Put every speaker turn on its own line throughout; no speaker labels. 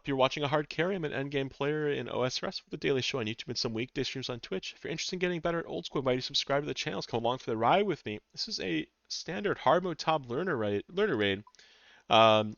If you're watching a hard carry, I'm an endgame player in OS Rest with a daily show on YouTube and some weekday streams on Twitch. If you're interested in getting better at old school, I invite you to subscribe to the channel. Come along for the ride with me. This is a standard hard mode top learner raid. Um,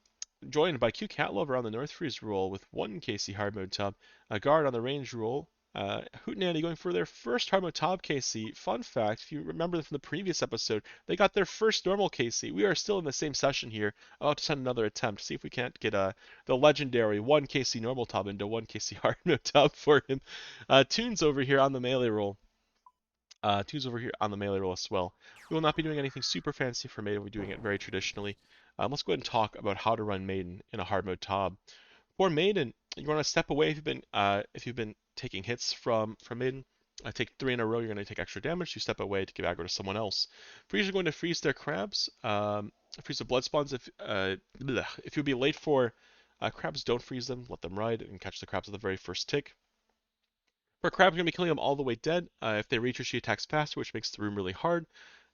Joined by Q Cat Lover on the North Freeze rule with one KC hard mode top, a guard on the range rule. Hootenanny going for their first hard mode top KC. Fun fact, if you remember from the previous episode, they got their first normal KC. We are still in the same session here. I'll have to send another attempt, see if we can't get the legendary 1 KC normal top into 1 KC hard mode top for him. Tunes over here on the melee roll. Tunes over here on the melee roll as well. We will not be doing anything super fancy for Maiden. We're doing it very traditionally. Let's go ahead and talk about how to run Maiden in a hard mode top. For Maiden, you want to step away if you've been taking hits from Maiden. Take 3 in a row, you're going to take extra damage. You step away to give aggro to someone else. Freeze are going to freeze their crabs. Freeze the blood spawns. If you'll be late for crabs, don't freeze them. Let them ride and catch the crabs at the very first tick. For crabs, you're going to be killing them all the way dead. If they reach her, she attacks faster, which makes the room really hard.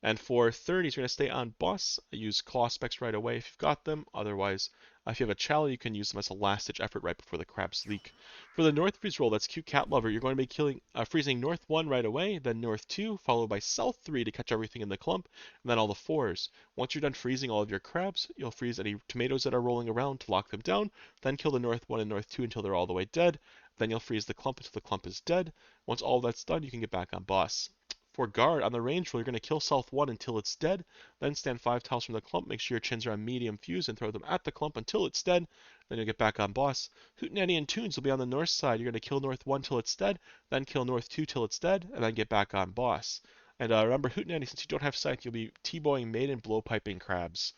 And for 30s, you're going to stay on boss. Use claw specs right away if you've got them. Otherwise, if you have a chally, you can use them as a last-ditch effort right before the crabs leak. For the North Freeze roll, that's Q Cat Lover. You're going to be freezing North 1 right away, then North 2, followed by South 3 to catch everything in the clump, and then all the 4s. Once you're done freezing all of your crabs, you'll freeze any tomatoes that are rolling around to lock them down, then kill the North 1 and North 2 until they're all the way dead. Then you'll freeze the clump until the clump is dead. Once all that's done, you can get back on boss. For guard, on the range roll, you're going to kill South 1 until it's dead, then stand 5 tiles from the clump, make sure your chins are on medium fuse, and throw them at the clump until it's dead, then you'll get back on boss. Hootenanny and Tunes will be on the north side. You're going to kill North 1 till it's dead, then kill North 2 till it's dead, and then get back on boss. And remember, Hootenanny, since you don't have sight, you'll be T-bowing Maiden blowpiping crabs.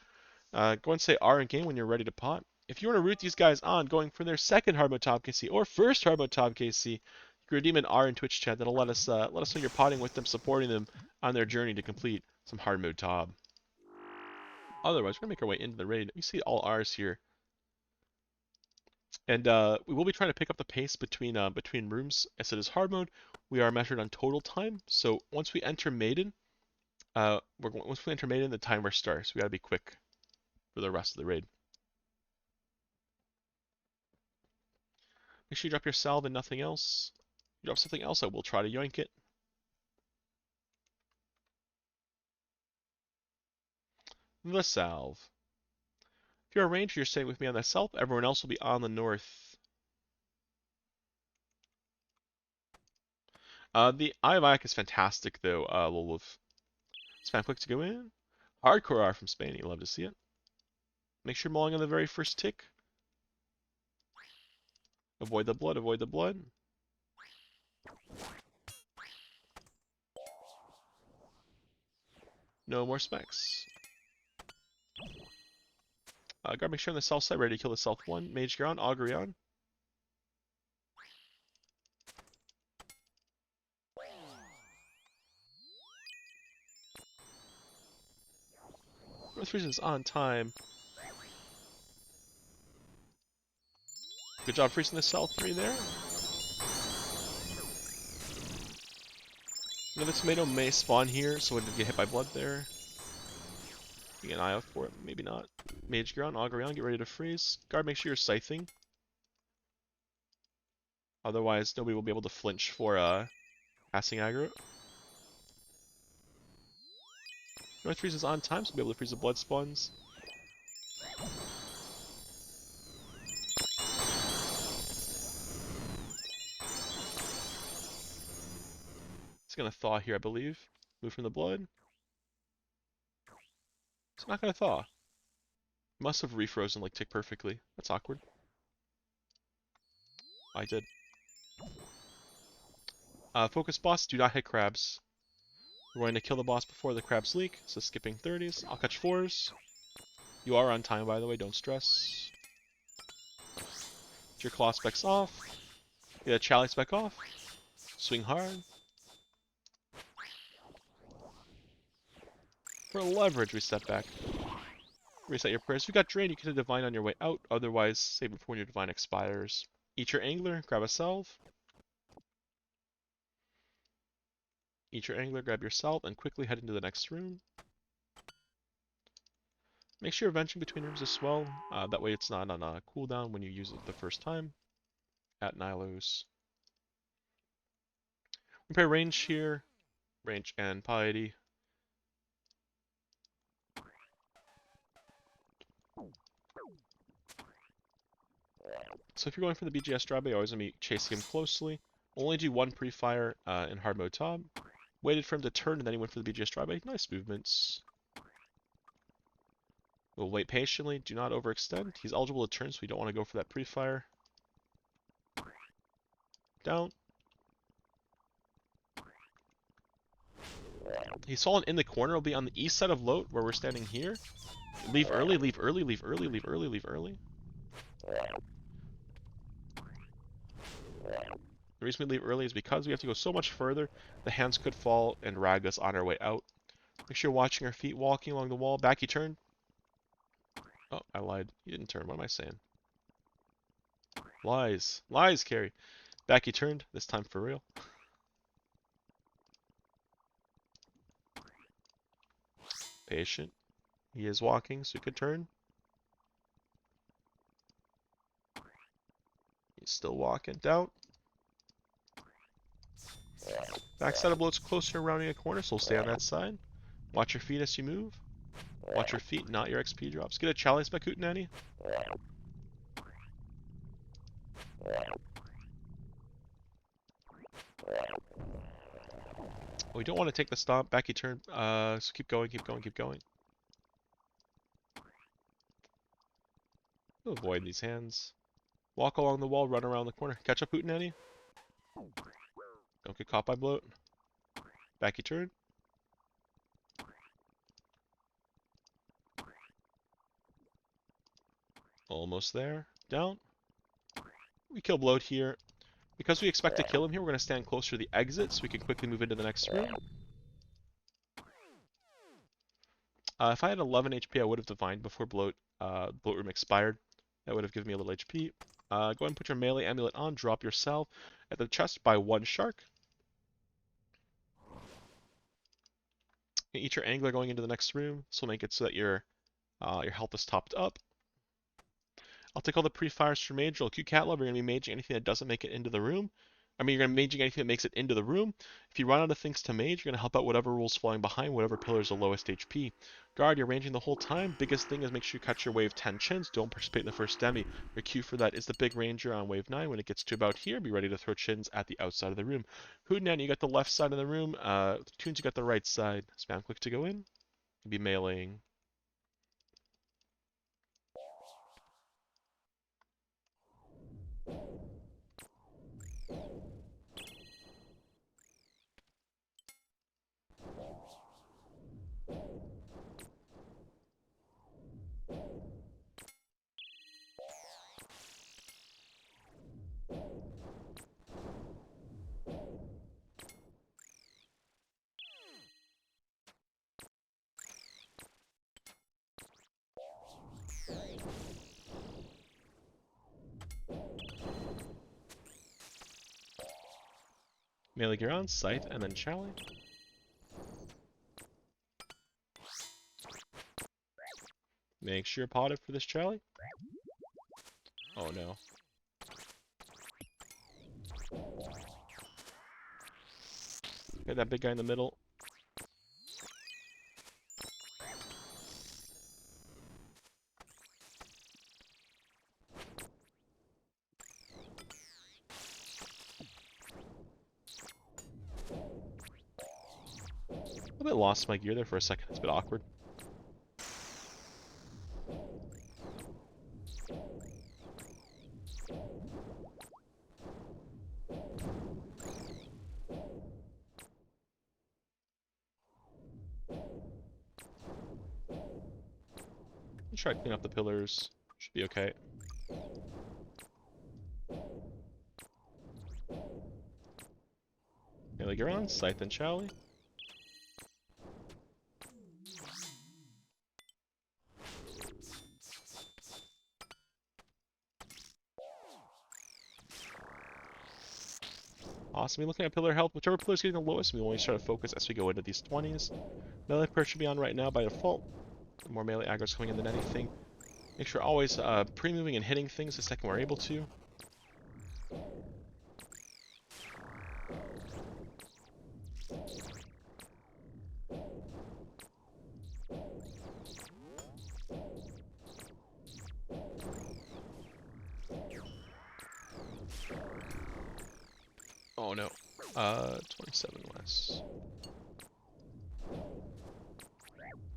Go and say R in game when you're ready to pot. If you want to root these guys on, going for their second hard mode top KC or first hard mode top KC, you can redeem an R in Twitch chat. That'll let us know you're potting with them, supporting them on their journey to complete some hard mode top. Otherwise, we're gonna make our way into the raid. You see all R's here, and we will be trying to pick up the pace between rooms. As it is hard mode, we are measured on total time. So once we enter Maiden, the timer starts. We gotta be quick for the rest of the raid. Make sure you drop your salve and nothing else. If you drop something else, I will try to yoink it. The salve. If you're a ranger, you're staying with me on the south. Everyone else will be on the north. The Eye of Ike is fantastic, though, Lolov. Spam quick to go in. Hardcore R from Spain. You love to see it. Make sure you're mauling on the very first tick. Avoid the blood, avoid the blood. No more specs. Gotta make sure on the south side, ready to kill the south one. Mage Gear on, Augury on. North Region's on time. Good job freezing the south 3 there. Another tomato may spawn here, so we didn't get hit by blood there. Keep an eye out for it, maybe not. Mage Gear on, Augury on, get ready to freeze. Guard, make sure you're scything. Otherwise, nobody will be able to flinch for passing aggro. North Freeze is on time, so we'll be able to freeze the blood spawns. It's gonna thaw here, I believe. Move from the blood. It's not gonna thaw. Must have refrozen like tick perfectly. That's awkward. I did. Focus boss, do not hit crabs. We're going to kill the boss before the crabs leak, so skipping 30s. I'll catch 4s. You are on time, by the way, don't stress. Get your claw specs off. Get a chally spec off. Swing hard. For leverage, we step back. Reset your prayers. If you got drained, you can divine on your way out. Otherwise, save it for when your divine expires. Eat your angler, grab a salve. Eat your angler, grab your salve, and quickly head into the next room. Make sure you're venting between rooms as well. That way it's not on a cooldown when you use it the first time. At Nylos. We play range here. Range and piety. So if you're going for the BGS drive, you're always going to be chasing him closely. Only do one pre-fire in hard mode top. Waited for him to turn and then he went for the BGS drive. Nice movements. We'll wait patiently. Do not overextend. He's eligible to turn, so we don't want to go for that pre-fire. Down. He's fallen in the corner. It'll be on the east side of Bloat, where we're standing here. Leave early, leave early, leave early, leave early, leave early. The reason we leave early is because we have to go so much further. The hands could fall and rag us on our way out. Make sure you're watching our feet, walking along the wall. Back he turned. Oh, I lied. He didn't turn. What am I saying? Lies. Lies, Carrie. Back he turned. This time for real. Patient. He is walking, so he could turn. He's still walking. Down. Backside of Bloat's closer rounding a corner, so we'll stay on that side. Watch your feet as you move. Watch your feet, not your XP drops. Get a chalice by Kootenanny. We don't want to take the stomp. Back you turn. So keep going, keep going, keep going. Avoid these hands. Walk along the wall, run around the corner. Catch up, Hootenanny. Don't get caught by Bloat. Back you turn. Almost there. Down. We kill Bloat here. Because we expect to kill him here, we're going to stand closer to the exit so we can quickly move into the next room. If I had 11 HP, I would have divined before Bloat room expired. That would have given me a little HP. Go ahead and put your melee amulet on. Drop your salve at the chest by one shark. Eat your angler going into the next room. This will make it so that your health is topped up. I'll take all the pre-fires for mage. Roll Q cat love. You're going to be maging anything that doesn't make it into the room. I mean, you're going to be maging anything that makes it into the room. If you run out of things to mage, you're going to help out whatever rule's falling behind, whatever pillar is the lowest HP. Guard, you're ranging the whole time. Biggest thing is make sure you catch your wave 10 chins. Don't participate in the first demi. Your Q for that is the big ranger on wave 9. When it gets to about here, be ready to throw chins at the outside of the room. Hootenanny, you got the left side of the room. Toons, you got the right side. Spam click to go in. You'll be meleeing. Melee gear on, Scythe, and then Chally. Make sure you're potted for this Chally. Oh no. Get that big guy in the middle. A bit lost my gear there for a second. It's a bit awkward. Try to clean up the pillars. Should be okay. Melee gear on, Scythe and Chally. Awesome. We're looking at pillar health. Whichever pillar is getting the lowest, we only try to focus as we go into these 20s. Melee prayer should be on right now by default. More melee aggro's coming in than anything. Make sure always pre-moving and hitting things the second we're able to. Oh no. 27 less.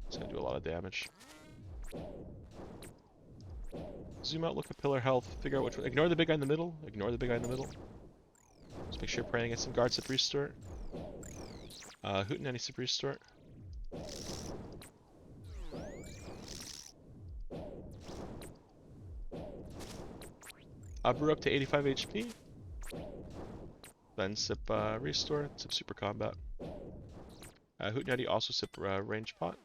It's gonna do a lot of damage. Zoom out, look at pillar health, figure out which one. Ignore the big guy in the middle. Ignore the big guy in the middle. Just make sure you're praying against some guard sip restore. Hootenanny sip restore. Brew up to 85 HP. Then sip restore, sip super combat. Hootenanny also sip range pot.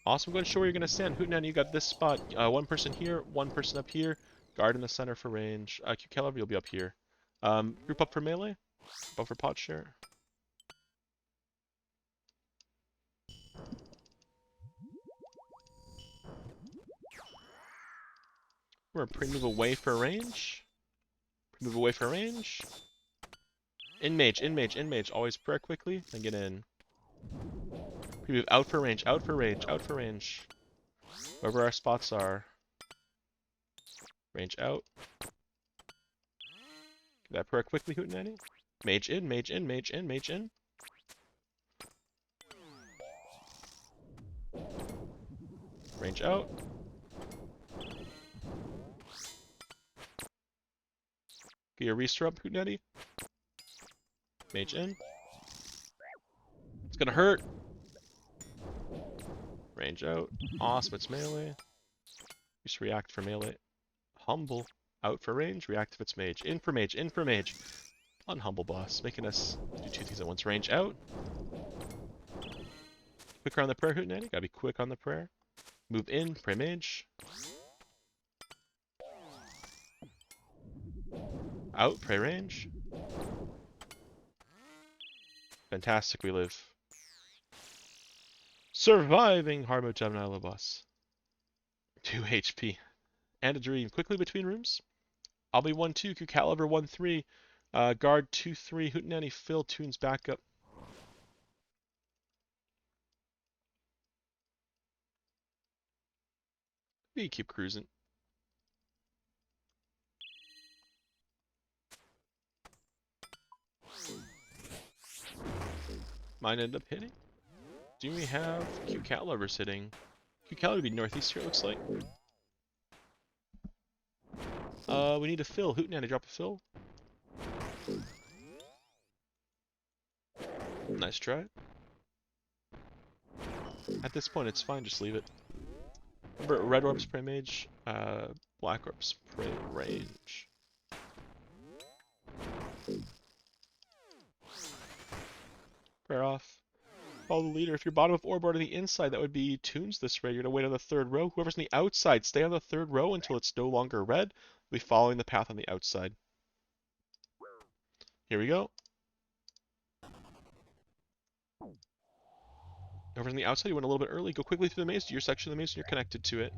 Awesome, go ahead and show where you're going to stand. Hootenanny, you got this spot. One person here, one person up here. Guard in the center for range. Q Caliber, you'll be up here. Group up for melee. Group up for pot share. We're going to pre-move away for range. Pre-move away for range. In mage, in mage, in mage. Always prayer quickly, then get in. Pre-move out for range, out for range, out for range. Wherever our spots are. Range out. Get that prayer quickly, Hootenanny. Mage in, mage in, mage in, mage in. Range out. Get your restore up, Hootenanny. Mage in. It's gonna hurt. Range out. Awesome, it's melee. Just react for melee. Humble. Out for range. React if it's mage. In for mage. In for mage. Unhumble boss. Making us do two things at once. Range out. Quicker on the prayer, Hootenanny. Gotta be quick on the prayer. Move in. Pray mage. Out. Pray range. Fantastic, we live. Surviving hard mode Bloat and Nylocas. 2 HP. And a dream. Quickly between rooms. I'll be 1-2, Q Caliber 1-3. Guard 2-3. Hootenanny Phil tunes back up. We keep cruising. Mine end up hitting. Do we have Q Caliber sitting? Q Caliber would be northeast here, it looks like. We need a fill. Hootenanny, drop a fill. Nice try. At this point, it's fine. Just leave it. Remember, red orbs pray mage, black orbs pray range. Prayer off. Follow the leader. If you're bottom of orb or to the inside, that would be tunes this way. You're gonna wait on the third row. Whoever's on the outside, stay on the third row until it's no longer red. We'll be following the path on the outside. Here we go. Whoever's on the outside, you went a little bit early. Go quickly through the maze to your section of the maze and you're connected to it.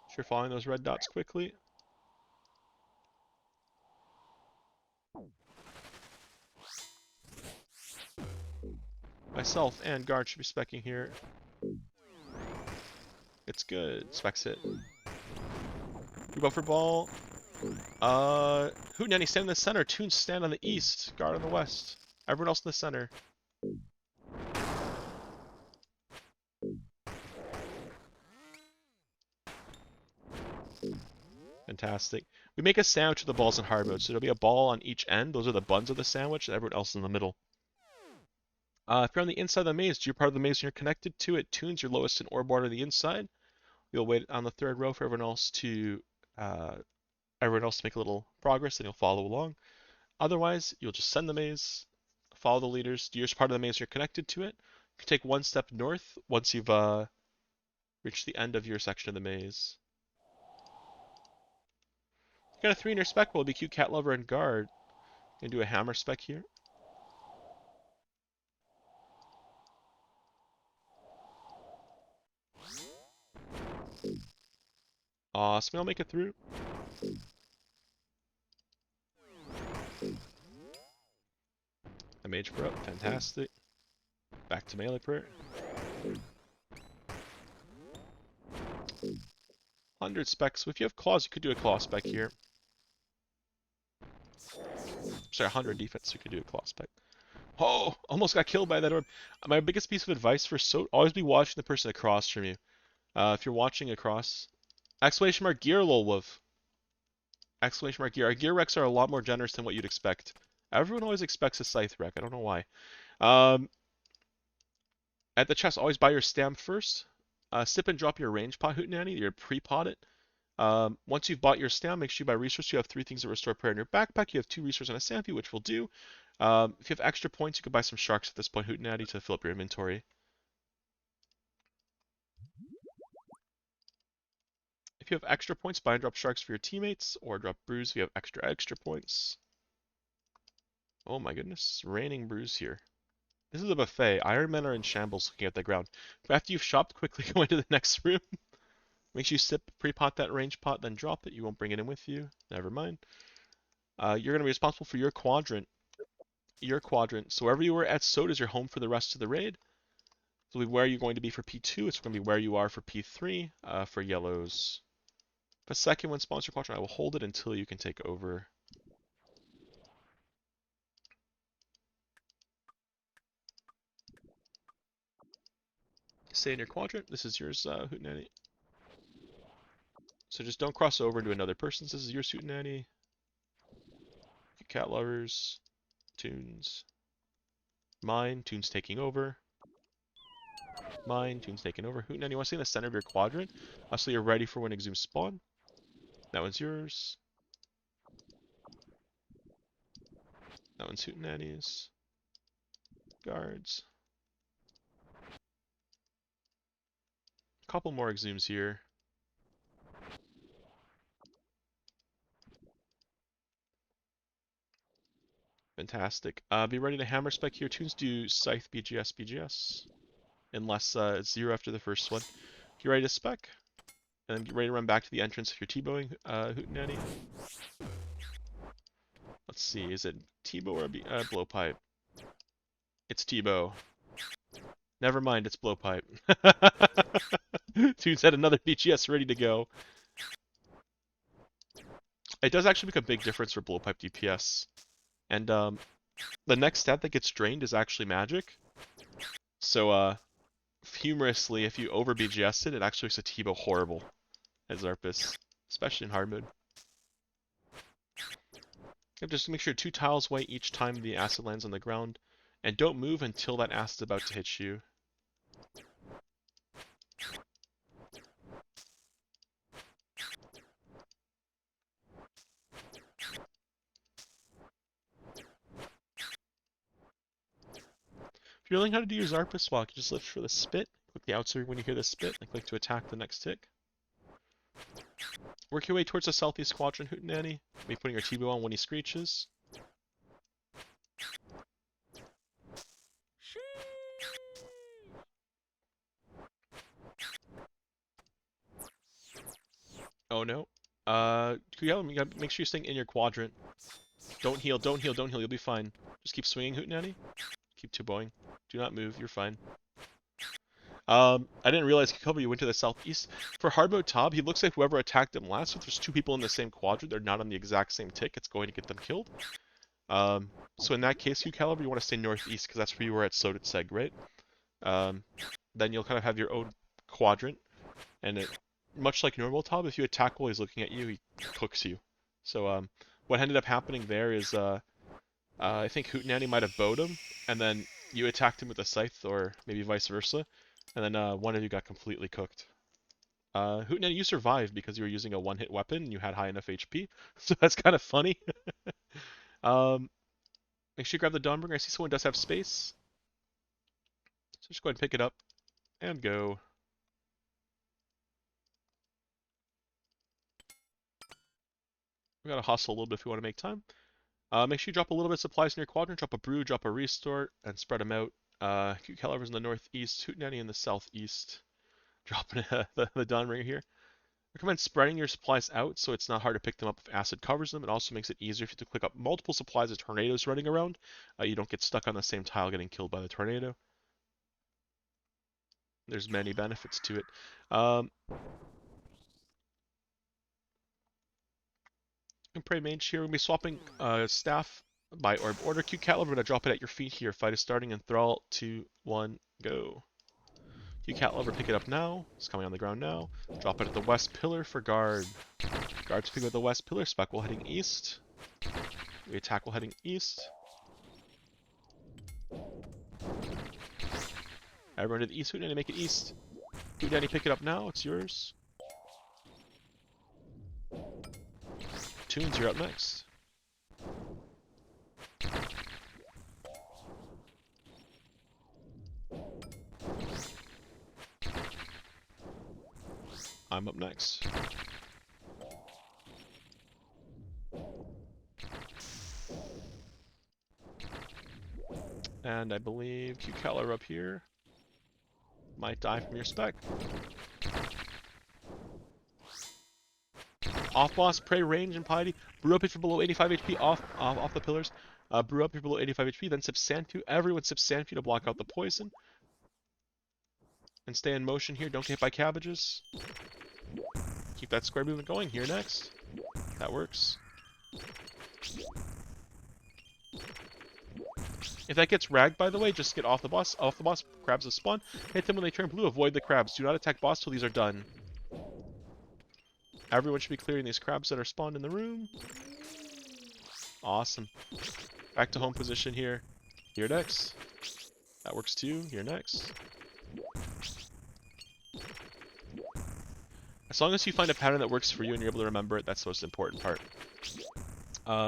If you're following those red dots quickly. Myself and guard should be specking here. It's good. Specs it. We buffer ball. Hootenanny stand in the center. Tunes stand on the east. Guard on the west. Everyone else in the center. Fantastic. We make a sandwich of the balls in hard mode, so there'll be a ball on each end. Those are the buns of the sandwich, and everyone else in the middle. If you're on the inside of the maze, you're part of the maze and you're connected to it. Tunes your lowest in orb order on the inside. You'll wait on the third row for everyone else to make a little progress, and you'll follow along. Otherwise, you'll just send the maze, follow the leaders. You're part of the maze, you're connected to it. You can take one step north once you've Reach the end of your section of the maze. You got a 3 in your spec will be cute cat lover and guard. Gonna do a hammer spec here. Awesome, I'll make it through. A mage pro, fantastic. Back to melee prayer. 100 specs. So if you have claws, you could do a claw spec here. Sorry, 100 defense, you could do a claw spec. Oh, almost got killed by that orb. My biggest piece of advice for always be watching the person across from you. If you're watching across, exclamation mark gear, lolwolf. Exclamation mark gear. Our gear recs are a lot more generous than what you'd expect. Everyone always expects a scythe rec. I don't know why. At the chest, always buy your stam first. Sip and drop your range pot hootenanny, your pre-pot it. Once you've bought your stam, make sure you buy resource. You have 3 things that restore prayer in your backpack. You have 2 resources and a Sampy, which will do. If you have extra points, you could buy some sharks at this point, hootenanny, to fill up your inventory. If you have extra points, buy and drop sharks for your teammates, or drop brews if you have extra points. Oh my goodness, raining brews here. This is a buffet. Iron Men are in shambles looking at the ground. But after you've shopped, quickly go into the next room. Make sure you sip, pre-pot that range pot, then drop it. You won't bring it in with you. Never mind. You're going to be responsible for your quadrant. So wherever you were at Sot is your home for the rest of the raid. So where you're going to be for P2. It's going to be where you are for P3. For yellows. If a second one sponsor quadrant, I will hold it until you can take over. Stay in your quadrant. This is yours, hootenanny. So just don't cross over into another person's. This is your hootenanny. Cat lovers. Tunes. Mine. Tunes taking over. Mine. Tunes taking over. Hootenanny, you want to stay in the center of your quadrant. So you're ready for when exhumes spawn. That one's yours. That one's hootenanny's. Guards. A couple more exhumes here. Fantastic. Be ready to hammer spec here. Tunes do Scythe, BGS. Unless it's 0 after the first one. Get ready to spec. And then get ready to run back to the entrance if you're T-bowing hootenanny. Let's see, is it T-bow or blowpipe? It's T-bow. Never mind, it's blowpipe. Tunes had another BGS ready to go. It does actually make a big difference for blowpipe DPS. And the next stat that gets drained is actually magic. So humorously, if you over BGS it, it actually makes a T-bow horrible as Zarpus, especially in hard mode. Just make sure 2 tiles away each time the acid lands on the ground, and don't move until that acid's about to hit you. If you're learning how to do your Zarpus walk, you just lift for the spit. Click the outside when you hear the spit, and click to attack the next tick. Work your way towards the southeast quadrant, hootenanny. Be putting your T-bow on when he screeches. Oh no. You gotta make sure you're staying in your quadrant. Don't heal, you'll be fine. Just keep swinging, hootenanny. Keep T-bowing. Do not move, you're fine. I didn't realize you went to the southeast. For hard mode Tob, he looks like whoever attacked him last. If there's 2 people in the same quadrant, they're not on the exact same tick, it's going to get them killed. So in that case, you Caliber, you want to stay northeast because that's where you were at Sotetseg, right? Then you'll kind of have your own quadrant, and much like normal Tob, if you attack while he's looking at you, he cooks you. So what ended up happening there is I think hootenanny might have bowed him, and then you attacked him with a scythe, or maybe vice versa, and then one of you got completely cooked. Hootenanny, you survived because you were using a one-hit weapon and you had high enough HP, so that's kind of funny. Make sure you grab the Dawnbringer. I see someone does have space. So just go ahead and pick it up and go. We gotta hustle a little bit if we want to make time. Make sure you drop a little bit of supplies in your quadrant. Drop a brew, drop a restore, and spread them out. Cute Calibers in the northeast, Hootenanny in the southeast. Dropping the Dawn Ringer here. Recommend spreading your supplies out so it's not hard to pick them up if acid covers them. It also makes it easier if you have to click up multiple supplies as tornadoes running around. You don't get stuck on the same tile getting killed by the tornado. There's many benefits to it. And Prey Mage here. We'll be swapping staff by order. Cute Caliber, we're going to drop it at your feet here. Fight is starting in 3, 2, 1, go. Cute Caliber, pick it up now. It's coming on the ground now. Drop it at the west pillar for guard. Guards pick up the west pillar. Spec will heading east. We attack will heading east. Everyone to the east. Hootenanny, make it east. Hootenanny, pick it up now. It's yours. Tunes, you're up next. I'm up next. And I believe Q-Keller up here might die from your spec. Off boss, Prey, range, and piety. Brew up if you're below 85 HP off the pillars. Brew up if you're below 85 HP, then sip Sanfu. Everyone sip Sanfu to block out the poison. And stay in motion here, don't get hit by cabbages. Keep that square movement going. Here next. That works. If that gets ragged, by the way, just get off the boss. Off the boss, crabs will spawn. Hit them when they turn blue, avoid the crabs. Do not attack boss till these are done. Everyone should be clearing these crabs that are spawned in the room. Awesome. Back to home position here. Here next. That works too. Here next. As long as you find a pattern that works for you and you're able to remember it, that's the most important part.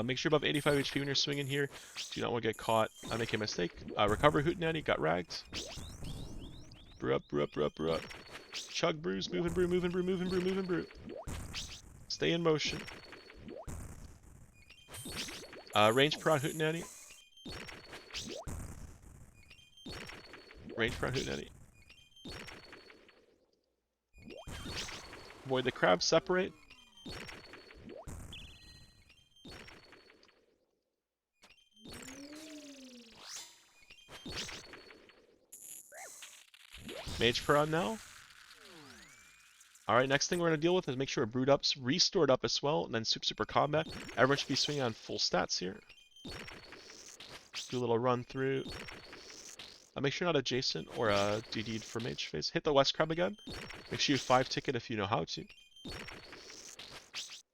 Make sure you're above 85 HP when you're swinging here. Do not want to get caught making a mistake. Recover Hootenanny, got ragged. Brew up, brew up, brew up, brew up. Chug brews, move and brew, move and brew, move and brew, move and brew. Stay in motion. Range per on Hootenanny. Range per on Hootenanny. Avoid the crabs, separate. Mage per on now. Alright, next thing we're going to deal with is make sure Brewed Up's restored up as well, and then Super Combat. Everyone should be swinging on full stats here. Do a little run through. Make sure you're not adjacent or DD'd for Mage phase. Hit the West Crab again. Make sure you 5 ticket if you know how to.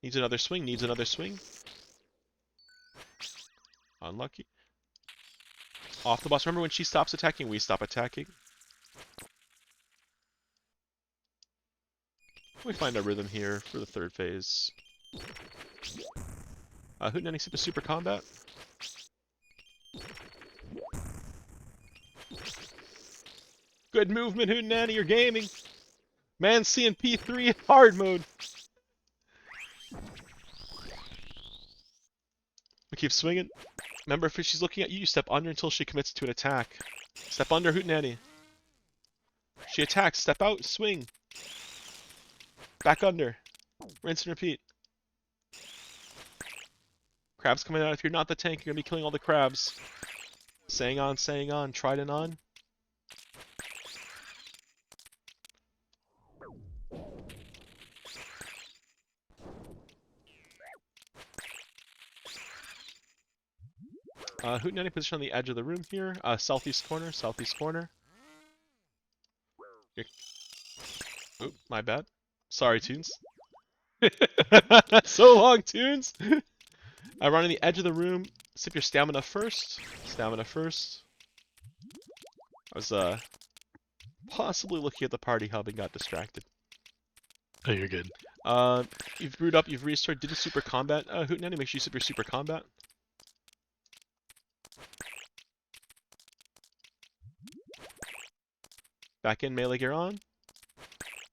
Needs another swing, needs another swing. Unlucky. Off the boss. Remember when she stops attacking, we stop attacking. We find a rhythm here for the 3rd phase. Hootenanny Super Combat. Good movement, Hootenanny, you're gaming. Man seeing P3 in hard mode. We keep swinging. Remember, if she's looking at you, you step under until she commits to an attack. Step under, Hootenanny. She attacks, step out, swing. Back under. Rinse and repeat. Crabs coming out. If you're not the tank, you're going to be killing all the crabs. Saying on, trident on. Hootenanny position on the edge of the room here. Southeast corner, southeast corner. Oop, my bad. Sorry, Tunes. So long, Tunes! I run on the edge of the room. Sip your stamina first. Stamina first. I was possibly looking at the party hub and got distracted.
Oh, you're good.
You've brewed up, you've restored, did a super combat. Hootenanny, make sure you sip your super combat. Back in, melee gear on.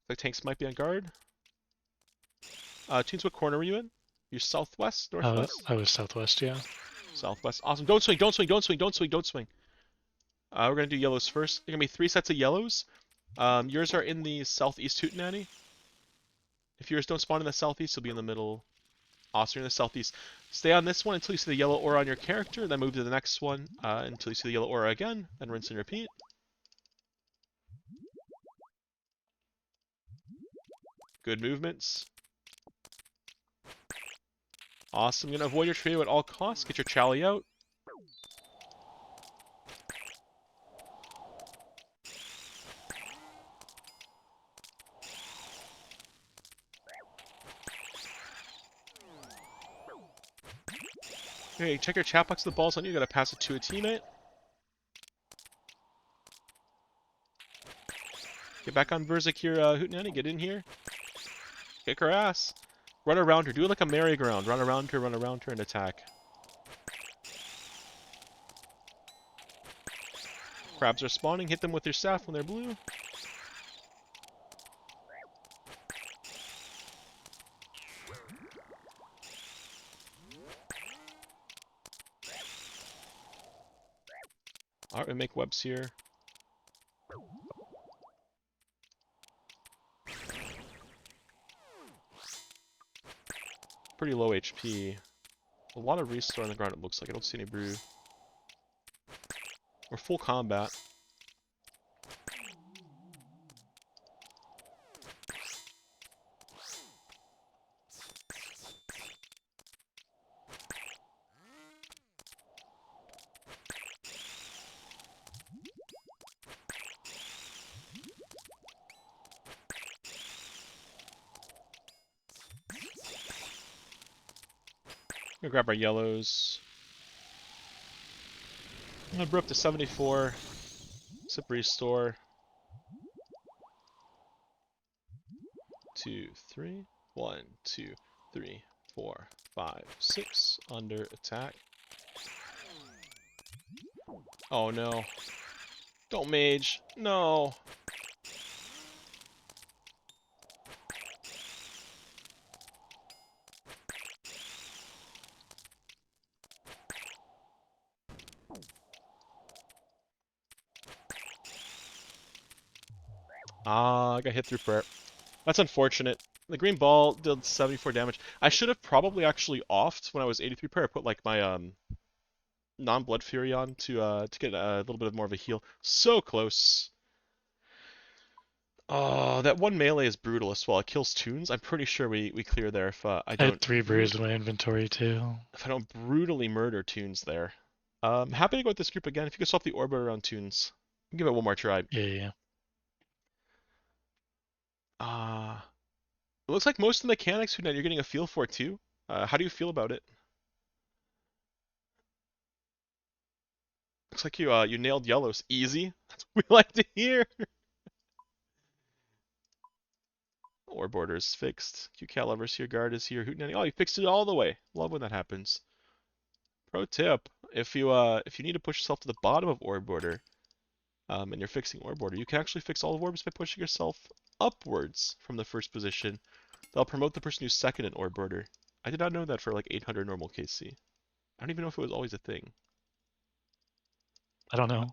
The tanks might be on guard. Tunes, what corner were you in? You're southwest, northwest,
I was southwest, yeah.
southwest. Awesome. Don't swing, don't swing, don't swing, don't swing, don't swing. We're gonna do yellows first. There's gonna be 3 sets of yellows. Yours are in the southeast hootenanny. If yours don't spawn in the southeast, you'll be in the middle. Awesome, you're in the southeast. Stay on this one until you see the yellow aura on your character, then move to the next one until you see the yellow aura again, then rinse and repeat. Good movements. Awesome. You're gonna avoid your trio at all costs. Get your Chally out. Okay, check your chat box. The ball's on you. You gotta pass it to a teammate. Get back on Verzik here, Hootenanny. Get in here. Kick her ass. Run around her. Do it like a merry-go-round. Run around her, and attack. Crabs are spawning. Hit them with your staff when they're blue. Alright, we make webs here. Pretty low HP. A lot of restore on the ground, it looks like. I don't see any brew. We're full combat. Gonna grab our yellows. I'm gonna brew up to 74. Sip restore. 2, 3. 1, 2, 3, 4, 5, 6. Under attack. Oh no. Don't mage. No. Ah, I got hit through prayer. That's unfortunate. The green ball did 74 damage. I should have probably actually offed when I was 83 prayer. I put like my non-blood fury on to get a little bit of more of a heal. So close. Oh, that one melee is brutal as well. It kills tunes. I'm pretty sure we clear there if
I had 3 brews in my inventory too.
if I don't brutally murder tunes there. Happy to go with this group again. If you could swap the orbit around tunes, give it one more try.
Yeah.
It looks like most of the mechanics you're getting a feel for too. How do you feel about it? Looks like you nailed yellows. Easy. That's what we like to hear. Or borders fixed. Q calibers here, guard is here, hootenanny. Oh, you fixed it all the way. Love when that happens. Pro tip: if you need to push yourself to the bottom of orb border, and you're fixing orb border, you can actually fix all the orbs by pushing yourself upwards from the first position. They'll promote the person who's second in orb border. I did not know that for like 800 normal KC. I don't even know if it was always a thing.
I don't know.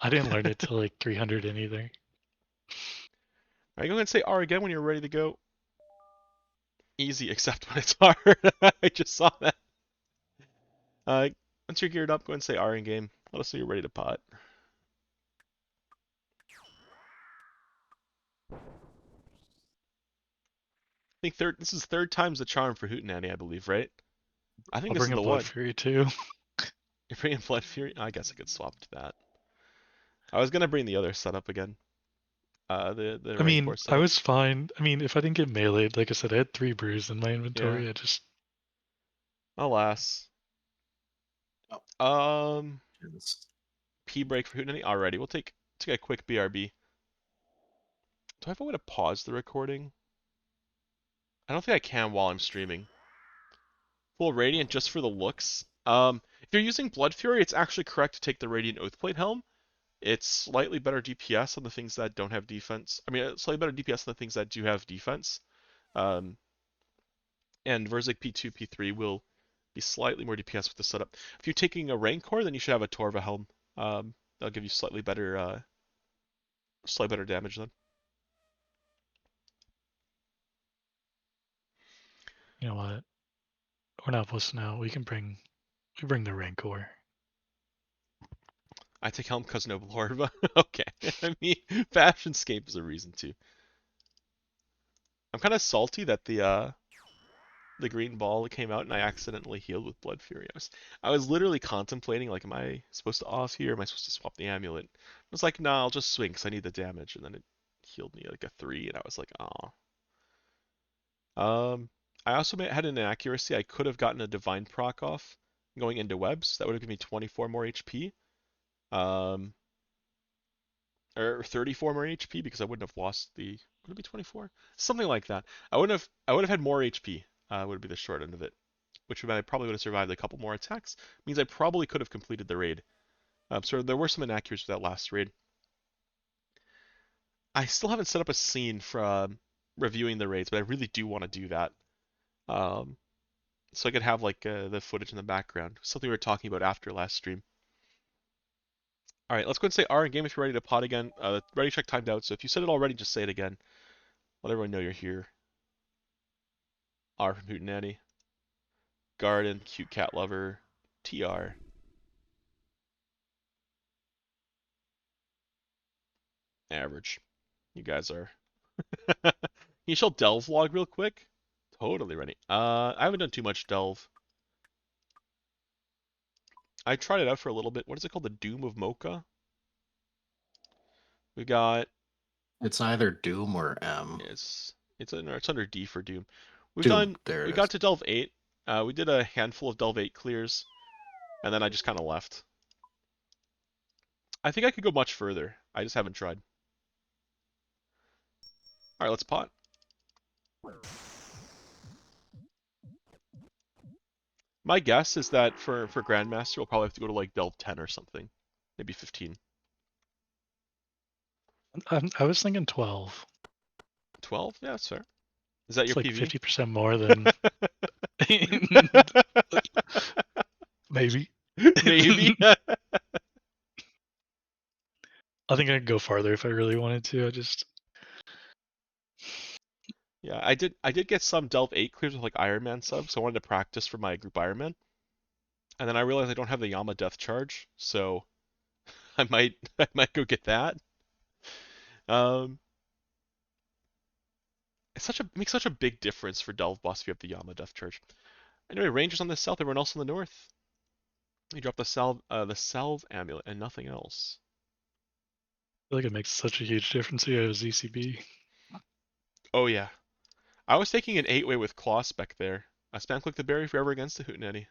I didn't learn it till like 300 in either.
Alright, go ahead and say R again when you're ready to go. Easy, except when it's hard. I just saw that. Once you're geared up, go ahead and say R in game. Let us know you're ready to pot. I think this is third time's the charm for Hootenanny, I believe, right? I think
I'll
this
bring
is
a
the
Blood
one.
Fury too.
You're bringing Blood Fury? I guess I could swap to that. I was gonna bring the other setup again. The
I
rank
mean,
4
I
setup.
was fine. I mean, if I didn't get meleeed, like I said, I had 3 brews in my
Yeah.
inventory. I just...
Alas.
Oh.
Um,
Yes.
P break for Hootenanny. Alrighty, we'll take a quick BRB. Do I have a way to pause the recording? I don't think I can while I'm streaming. Full Radiant just for the looks. If you're using Blood Fury, it's actually correct to take the Radiant Oathplate Helm. It's slightly better DPS on the things that don't have defense. I mean, slightly better DPS on the things that do have defense. Um, and Verzik P2, P3 will be slightly more DPS with the setup. If you're taking a Rancor, then you should have a Torva helm. That'll give you slightly better damage then.
You know what? We're not posting out. We bring the Rancor.
I take helm because no Lord, but okay. I mean, Fashionscape is a reason too. I'm kind of salty that the green ball came out and I accidentally healed with Blood Fury. I was literally contemplating, like, am I supposed to off here? Am I supposed to swap the amulet? I was like, nah, I'll just swing because I need the damage. And then it healed me like a 3, and I was like, aw. I also had an inaccuracy. I could have gotten a Divine proc off going into webs. That would have given me 24 more HP. Um, or 34 more HP because I wouldn't have lost the. Would it be 24? Something like that. I would have had more HP. Would be the short end of it, which would mean I probably would have survived a couple more attacks. Means I probably could have completed the raid. So there were some inaccuracies with that last raid. I still haven't set up a scene for reviewing the raids, but I really do want to do that. Um, so I could have like the footage in the background. Something we were talking about after last stream. All right, let's go and say R in game if you're ready to pot again. Ready check timed out. So if you said it already, just say it again. Let everyone know you're here. R from Hootenanny. Garden, cute cat lover, TR. Average. You guys are. Can you show Delve log real quick? Totally ready. I haven't done too much Delve. I tried it out for a little bit. What is it called? The Doom of Mocha? We got.
It's either Doom or M.
It's under D for Doom.
Doom. There
We
it
got
is.
to Delve 8. We did a handful of Delve 8 clears, and then I just kind of left. I think I could go much further. I just haven't tried. All right, let's pot. My guess is that for Grandmaster, we'll probably have to go to like Delve 10 or something, maybe 15.
I was thinking 12.
12? Yeah, that's fair. Is that
It's
your
like
PV?
50% more than maybe.
Maybe.
I think I could go farther if I really wanted to.
Yeah, I did get some Delve 8 clears with like Iron Man subs, so I wanted to practice for my group Iron Man. And then I realized I don't have the Yama Death Charge, so I might go get that. Um, it makes such a big difference for Delve boss if you have the Yama Death Charge. Anyway, Rangers on the south, everyone else on the north. You drop the salve amulet and nothing else.
I feel like it makes such a huge difference if you have a ZCB.
Oh yeah, I was taking an 8-way with Claw Spec there. I spam click the berry if you're ever against the Hootenanny.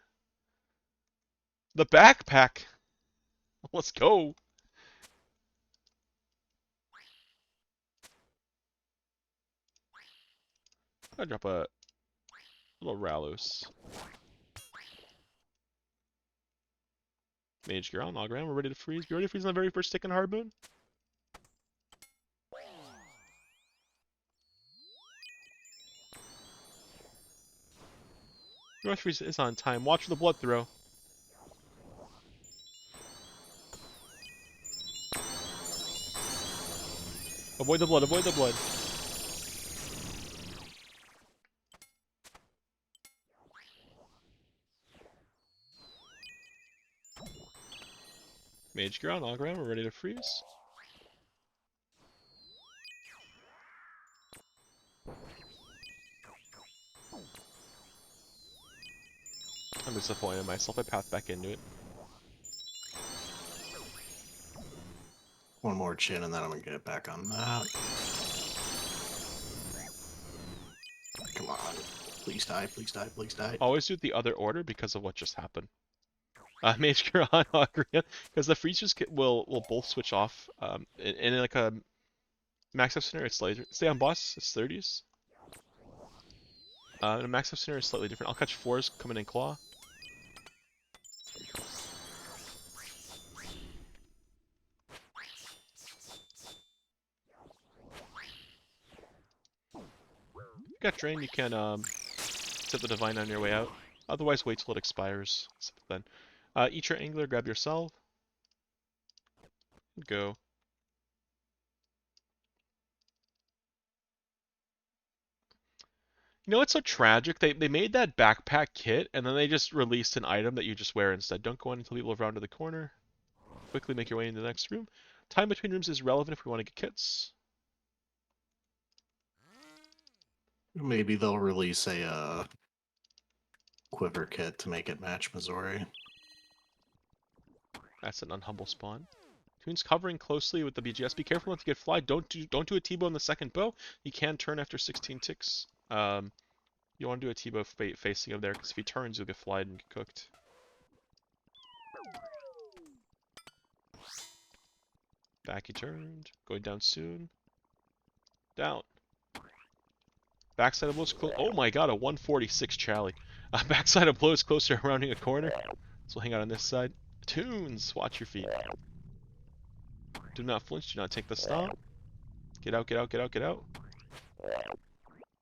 The backpack. Let's go. I'll drop a little Ralos. Mage Gear on Nogram, we're ready to freeze. Be ready to freeze on the very first tick in Hard Moon. North freeze is on time. Watch for the blood throw. Avoid the blood, avoid the blood. Mage Gear on Nogram, we're ready to freeze. I'm disappointed in myself. I pathed back into it.
One more chin and then I'm gonna get it back on that. Come on. Please die, please die, please die.
Always do it the other order because of what just happened. Mage Gear on Nogram, because the freezers will both switch off. In like a max up scenario, it's later. Stay on boss, it's 30s. In a max up scenario, it's slightly different. I'll catch 4s coming in claw. If you got drain, you can reset the divine on your way out. Otherwise, wait till it expires. Then, eat your angler, grab your salve, and go. You know what's so tragic? They made that backpack kit, and then they just released an item that you just wear instead. Don't go in until people have rounded the corner. Quickly make your way into the next room. Time between rooms is relevant if we want to get kits.
Maybe they'll release a quiver kit to make it match Missouri.
That's an unhumble spawn. Toon's covering closely with the BGS. Be careful not to get fly. Don't do a T-bow on the second bow. You can turn after 16 ticks. You want to do a T-bow facing him there, because if he turns, you'll get flied and get cooked. Back he turned. Going down soon. Down. Backside of blows close. Oh my god, a 146 Chally. Backside of blows closer rounding a corner. So we'll hang out on this side. Toons, watch your feet. Do not flinch. Do not take the stomp. Get out, get out, get out, get out.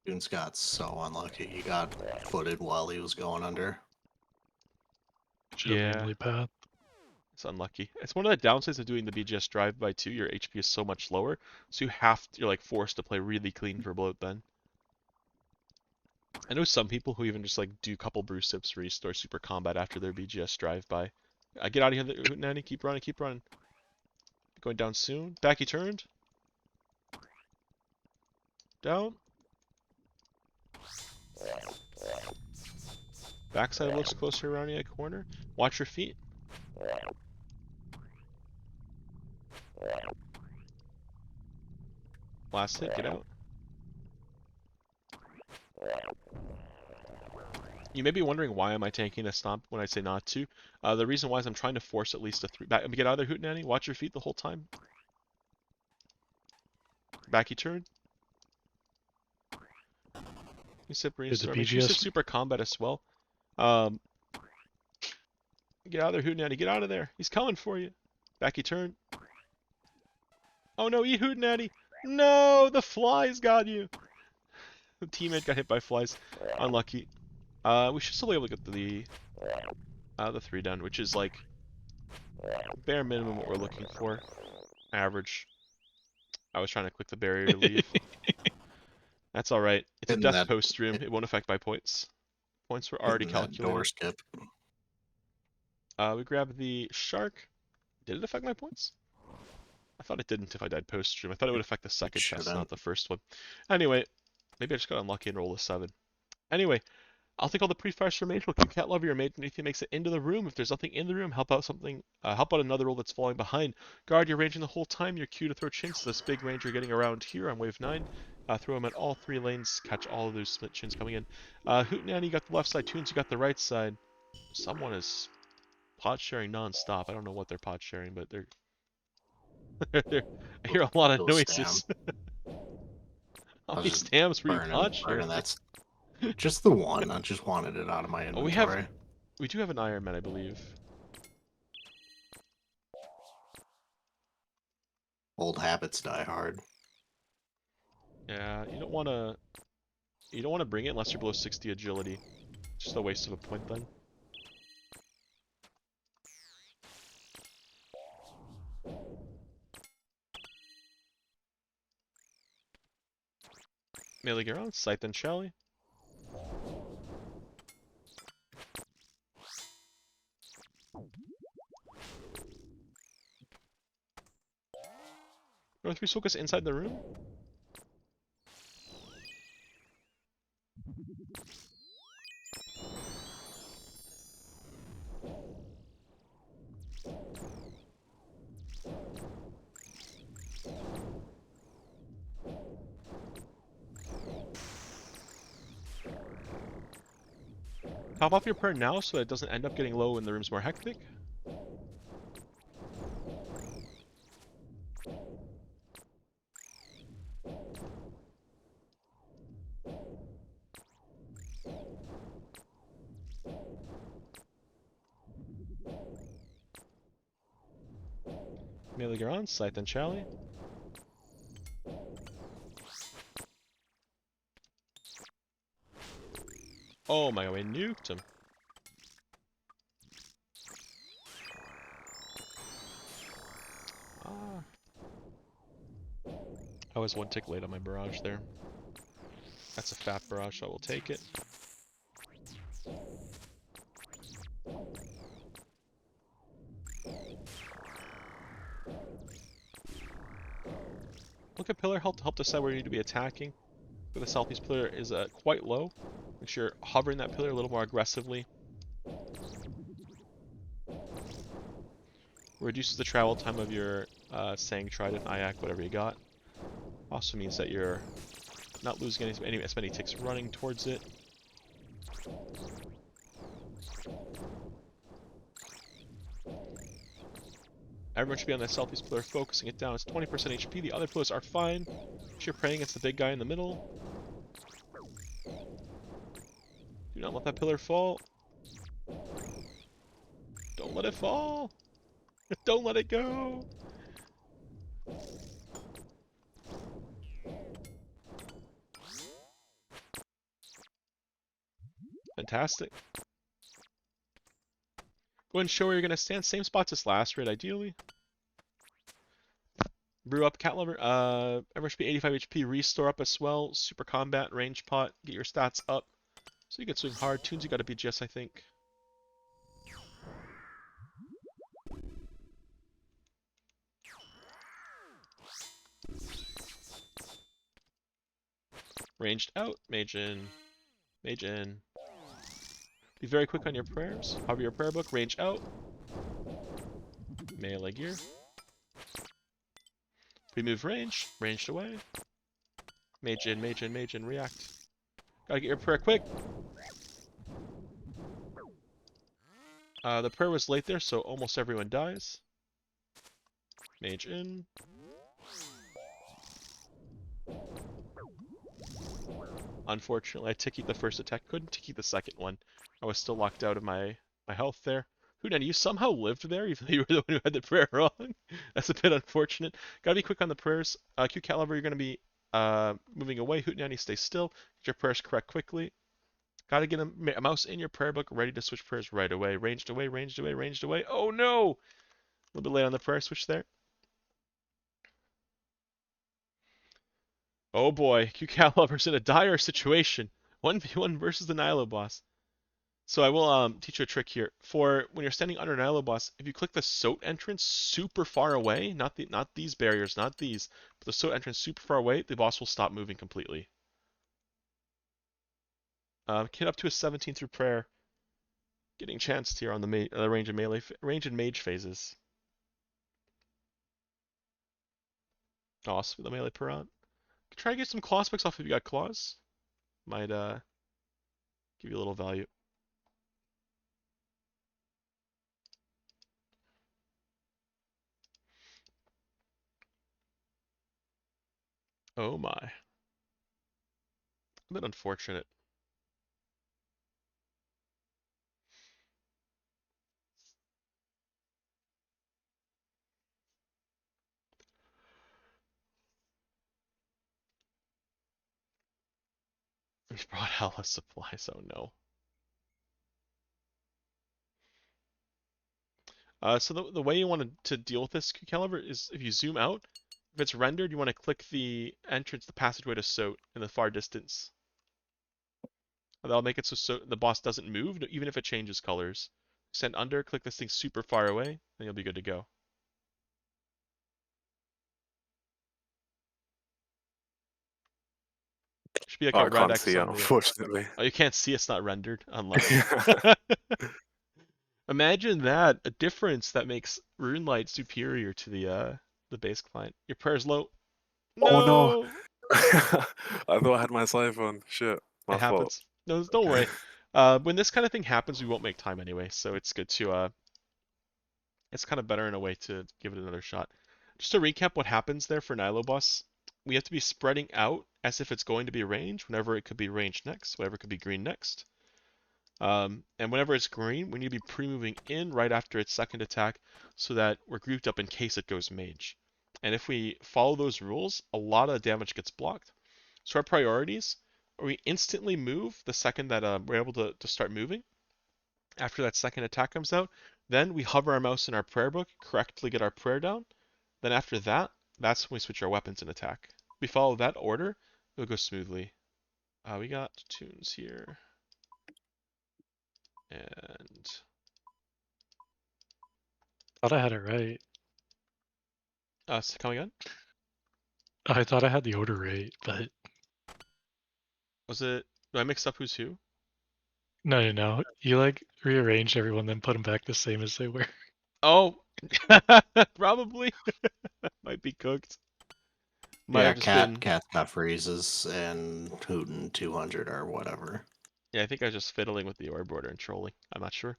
Toons got so unlucky. He got footed while he was going under.
Yeah.
Path.
It's unlucky. It's one of the downsides of doing the BGS drive-by too. Your HP is so much lower, so you're like forced to play really clean for bloat then. I know some people who even just like do a couple brew sips, restore super combat after their BGS drive-by. Get out of here, Hootenanny. Keep running, keep running. Going down soon. Back he turned. Down. Backside looks closer rounding a corner. Watch your feet. Last hit, get out. You may be wondering why am I tanking a stomp when I say not to. The reason why is I'm trying to force at least a 3. Back, get out of there, Hootenanny. Watch your feet the whole time. Backy turn. You sip restore. Make sure you sip super combat as well. Get out of there, Hootenanny. Get out of there. He's coming for you. Backy turn. Oh no, eat Hootenanny. No, the flies got you. The teammate got hit by flies. Unlucky. We should still be able to get the 3 done, which is like bare minimum what we're looking for. Average. I was trying to click the barrier to leave. That's alright. It's a death post stream. It won't affect my points. Points were already calculated.
Door skip.
We grabbed the shark. Did it affect my points? I thought it didn't if I died post stream. I thought it would affect the second test, not the first one. Anyway, maybe I just got unlucky and rolled a 7. Anyway, I'll take all the pre-fires from Mage. Look, you can't love your mate. And if he makes it into the room, if there's nothing in the room, help out something. Help out another roll that's falling behind. Guard your ranging the whole time. You're Q to throw chinks. This big ranger getting around here on wave 9. Throw him at all 3 lanes. Catch all of those split chins coming in. Hootenanny, you got the left side. Toons, you got the right side. Someone is pod sharing non-stop. I don't know what they're pod sharing, but they're. I hear a lot of noises. How many stamps were you pod sharing?
That's just the one. I just wanted it out of my inventory.
We do have an Iron Man, I believe.
Old habits die hard.
Yeah, you don't want to bring it unless you're below 60 agility. It's just a waste of a point then. Melee gear on, Scythe and Chally. North focus inside the room. Pop off your prayer now so that it doesn't end up getting low when the room's more hectic. Melee gear on, Scythe and Chally. Oh my god, we nuked him. Ah. I was one tick late on my barrage there. That's a fat barrage, so I will take it. Look at pillar help decide where you need to be attacking. But the southeast pillar is quite low. Make sure you're hovering that pillar a little more aggressively. Reduces the travel time of your Sang Trident, Nyack, whatever you got. Also means that you're not losing as many ticks running towards it. Everyone should be on that southeast pillar, focusing it down. It's 20% HP. The other pillars are fine. If you're praying against the big guy in the middle. Do not let that pillar fall. Don't let it fall. Don't let it go. Fantastic. Go ahead and show where you're going to stand. Same spots as last raid, ideally. Brew up, cat lover. Everyone should be 85 HP. Restore up as well. Super combat, range pot. Get your stats up. So you can swing hard. Tunes, you got a BGS, I think. Ranged out. Mage in. Mage in. Be very quick on your prayers. Hover your prayer book. Range out. Melee gear. Remove range. Ranged away. Mage in, mage in, mage in. React. Gotta get your prayer quick. The prayer was late there, so almost everyone dies. Mage in. Unfortunately, I tickied the first attack. Couldn't ticky the second one. I was still locked out of my health there. Hootenanny, you somehow lived there, even though you were the one who had the prayer wrong. That's a bit unfortunate. Gotta be quick on the prayers. Q Caliber, you're gonna be moving away. Hootenanny, stay still. Get your prayers correct quickly. Gotta get a mouse in your prayer book, ready to switch prayers right away. Ranged away, ranged away, ranged away. Oh no! A little bit late on the prayer switch there. Oh boy, Q Caliber's in a dire situation. 1v1 versus the Nilo boss. So I will teach you a trick here. For when you're standing under Nilo boss, if you click the Sot entrance super far away, not these barriers, not these, but the Sot entrance super far away, the boss will stop moving completely. Get up to a 17 through prayer. Getting chanced here on the range and mage phases. Awesome, the melee Piran. Try to get some claw specs off if you got claws. Might give you a little value. Oh my. A bit unfortunate. He's brought hella supplies, oh no. So the way you want to deal with this caliber is if you zoom out, if it's rendered, you want to click the entrance, the passageway to Sot in the far distance. That'll make it so the boss doesn't move, even if it changes colors. Send under, click this thing super far away, and you'll be good to go. Should be like a
I
red
can't
X
see it,
on the.
unfortunately.
Oh, you can't see it's not rendered. Unlucky. Imagine that, a difference that makes RuneLight superior to the base client. Your prayer's low.
Oh no!
No!
I thought I had my scythe on. Shit, my
It
fault.
happens. No, don't worry. When this kind of thing happens, we won't make time anyway, so it's good to it's kind of better in a way to give it another shot. Just to recap what happens there for Nilo boss, we have to be spreading out as if it's going to be range, whenever it could be range next, whenever it could be green next. And whenever it's green, we need to be pre-moving in right after its second attack so that we're grouped up in case it goes mage. And if we follow those rules, a lot of damage gets blocked. So our priorities, we instantly move the second that we're able to start moving. After that second attack comes out, then we hover our mouse in our prayer book, correctly get our prayer down. Then after that, that's when we switch our weapons and attack. If we follow that order, it'll go smoothly. We got tunes here. And
Thought I had it right.
so come again?
I thought I had the order right, but
Was it? Do I mixed up who's who?
no. You like rearranged everyone, then put them back the same as they were.
Oh, probably. Might be cooked. Might
Yeah,
have just been.
Cat's got freezes and Hooten 200 or whatever.
Yeah, I think I was just fiddling with the orb border and trolling. I'm not sure.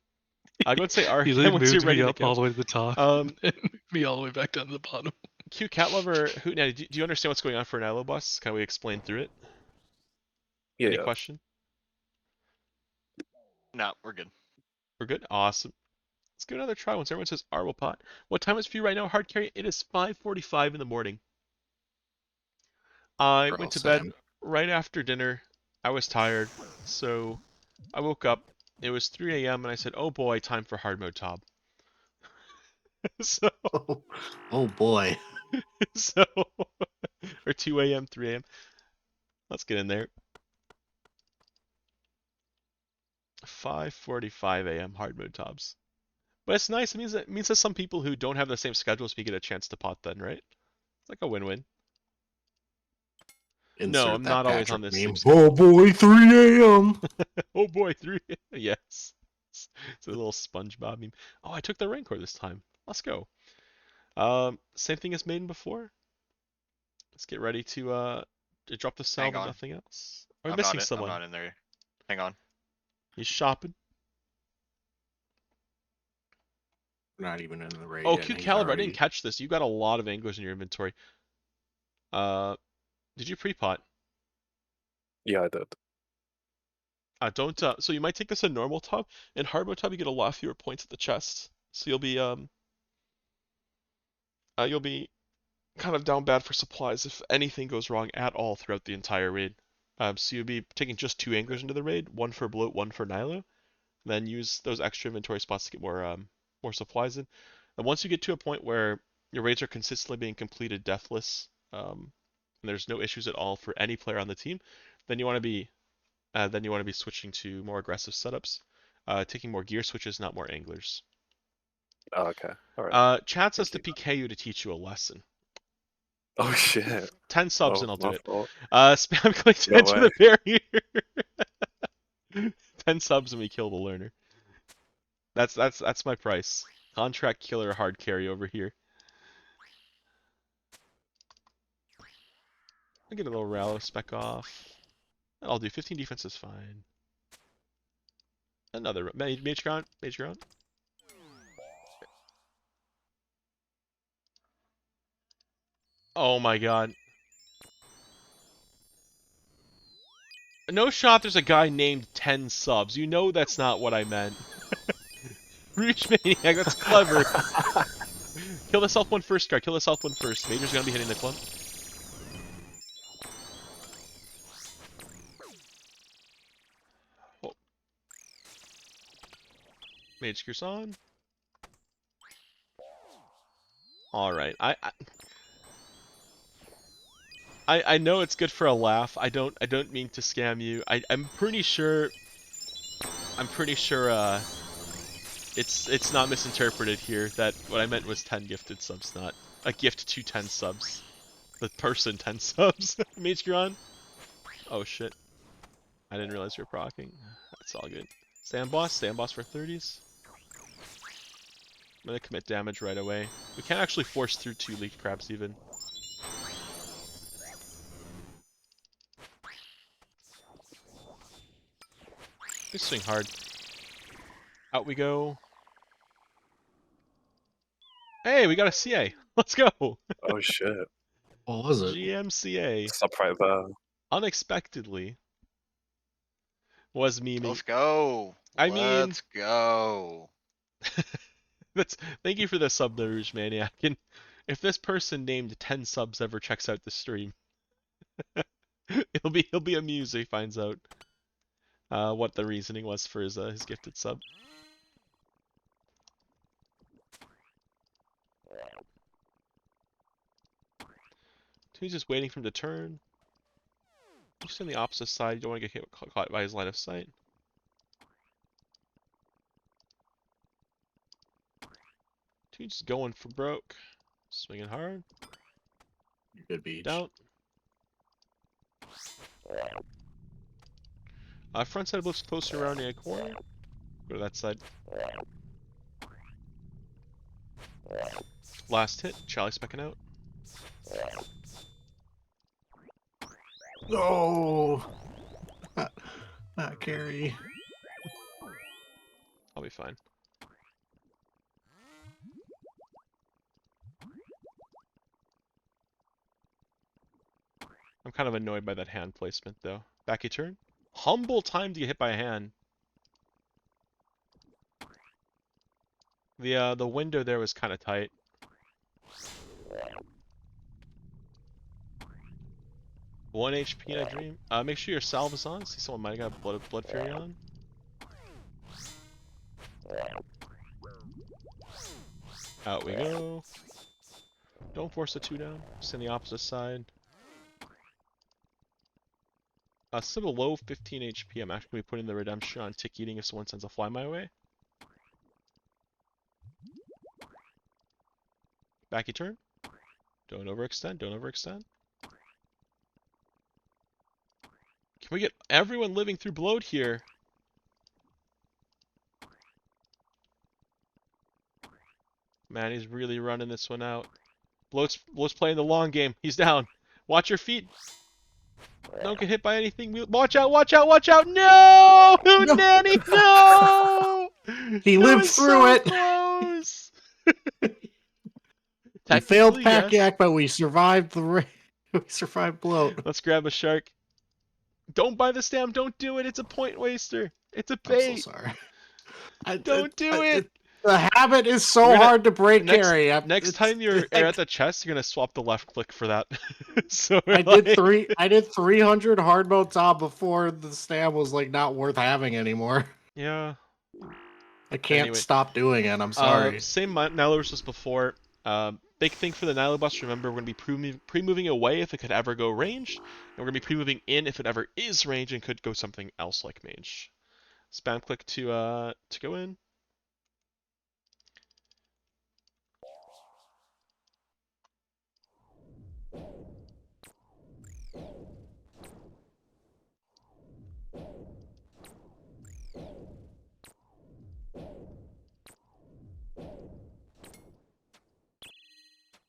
I'll go and say R
You like
once you're
moved
ready
me
to
up
go.
all the way to the top,
Um,
and moved me all the way back down to the bottom.
Q Cat Lover, now, do you understand what's going on for Nilo Boss? Can we explain through it?
Yeah,
Any
yeah.
question?
No, we're good.
We're good? Awesome. Let's give it another try once everyone says Arbopot. What time is it for you right now, Hard Carry? It is 5:45 in the morning. I
We're all
went to bed
same.
right after dinner. I was tired, so I woke up. It was 3 a.m. and I said, "Oh boy, time for hard mode Tob." so,
Oh boy.
so, or 2 a.m., 3 a.m. Let's get in there. 5:45 a.m. hard mode Tobs. But it's nice. It means that some people who don't have the same schedule as me get a chance to pot then, right? It's like a win-win.
Insert
No, I'm
that
not always on
Patrick
this
meme.
same schedule.
Oh boy, 3 a.m.
Oh boy, 3. Yes. It's a little SpongeBob meme. Oh, I took the Rancor this time. Let's go. Same thing as Maiden before. Let's get ready to drop the salve
Hang
and
on.
nothing else. Are we
I'm
missing
not
someone?
I'm not in there. Hang on.
He's shopping.
Not even in the raid
Oh,
yet.
Q
He's
Caliber, I
already...
didn't catch this. You got a lot of anglers in your inventory. Did you pre-pot?
Yeah, I did.
Don't so you might take this in normal tub. In hard mode tub you get a lot fewer points at the chest. So you'll be kind of down bad for supplies if anything goes wrong at all throughout the entire raid. So you'll be taking just 2 anglers into the raid, one for Bloat, one for Nilo. Then use those extra inventory spots to get more supplies in. And once you get to a point where your raids are consistently being completed deathless, and there's no issues at all for any player on the team, then you want to be switching to more aggressive setups, taking more gear switches, not more anglers.
Oh, okay. All right.
Chad says to
Thank
PK you to teach you a lesson.
Oh shit.
10 subs
Oh,
and I'll do
my
it.
fault.
Spam click to
No
enter
way.
the barrier. 10 subs and we kill the learner. That's my price. Contract killer hard carry over here. I'll get a little Rallo spec off. I'll do 15 defense is fine. Another mage ground. Oh my god. No shot there's a guy named 10 subs. You know that's not what I meant. Reach Maniac, that's clever. Kill the self one first, Scar. Kill the self one first. Major's gonna be hitting the clump. Oh. Mage Gear's on. Alright. I know it's good for a laugh. I don't mean to scam you. I'm pretty sure it's not misinterpreted here that what I meant was 10 gifted subs, not a gift to 10 subs. The person 10 subs. Mage Giron. Oh shit. I didn't realize you were proccing. That's all good. Stand boss for 30s. I'm gonna commit damage right away. We can't actually force through 2 leaked crabs even. Just swing hard. Out we go. Hey, we got a CA. Let's go.
Oh shit.
What was it?
GMCA.
Stop right there.
Unexpectedly. Was memeing.
Let's go.
I mean-
Let's go.
Thank you for the sub, the Rouge Maniac. And if this person named 10 subs ever checks out the stream, He'll be amused if he finds out what the reasoning was for his gifted sub. He's just waiting for him to turn. Just on the opposite side, you don't want to get caught by his line of sight. He's just going for broke. Swinging hard.
Good beach.
Down. Front side looks closer around a corner. Go to that side. Last hit. Charlie specking out.
Oh, not carry.
I'll be fine. I'm kind of annoyed by that hand placement though. Backy turn. Humble time to get hit by a hand. The window there was kind of tight. One HP in a dream. Make sure your salve is on. See someone might have got blood fury on. Out we go. Don't force the 2 down. Just in the opposite side. Still below 15 HP. I'm actually going to be putting the redemption on tick eating if someone sends a fly my way. Backy turn. Don't overextend. Don't overextend. Can we get everyone living through bloat here? Man, he's really running this one out. Bloat's playing the long game. He's down. Watch your feet. Don't get hit by anything. Watch out, watch out, watch out. No!
No.
Nanny, no!
He
That
lived
was
through
so
it.
close.
We failed
Technically,
pack
yes.
yak, but we survived we survived bloat.
Let's grab a shark. Don't buy the stem. Don't do it. It's a point waster. It's a
I'm
bait.
so sorry.
Don't do it.
The habit is so
We're gonna-
hard to break,
next-
Harry.
Next time you're at the chest, you're gonna swap the left click for that. So
I
like-
did 300 hard mode top before the stab was like not worth having anymore.
Yeah.
I can't
Anyway.
stop doing it. I'm sorry.
Same Nylocas as before. Big thing for the Nylobus, remember, we're going to be pre-moving away if it could ever go range, and we're going to be pre-moving in if it ever is range and could go something else like mage. Spam click to go in.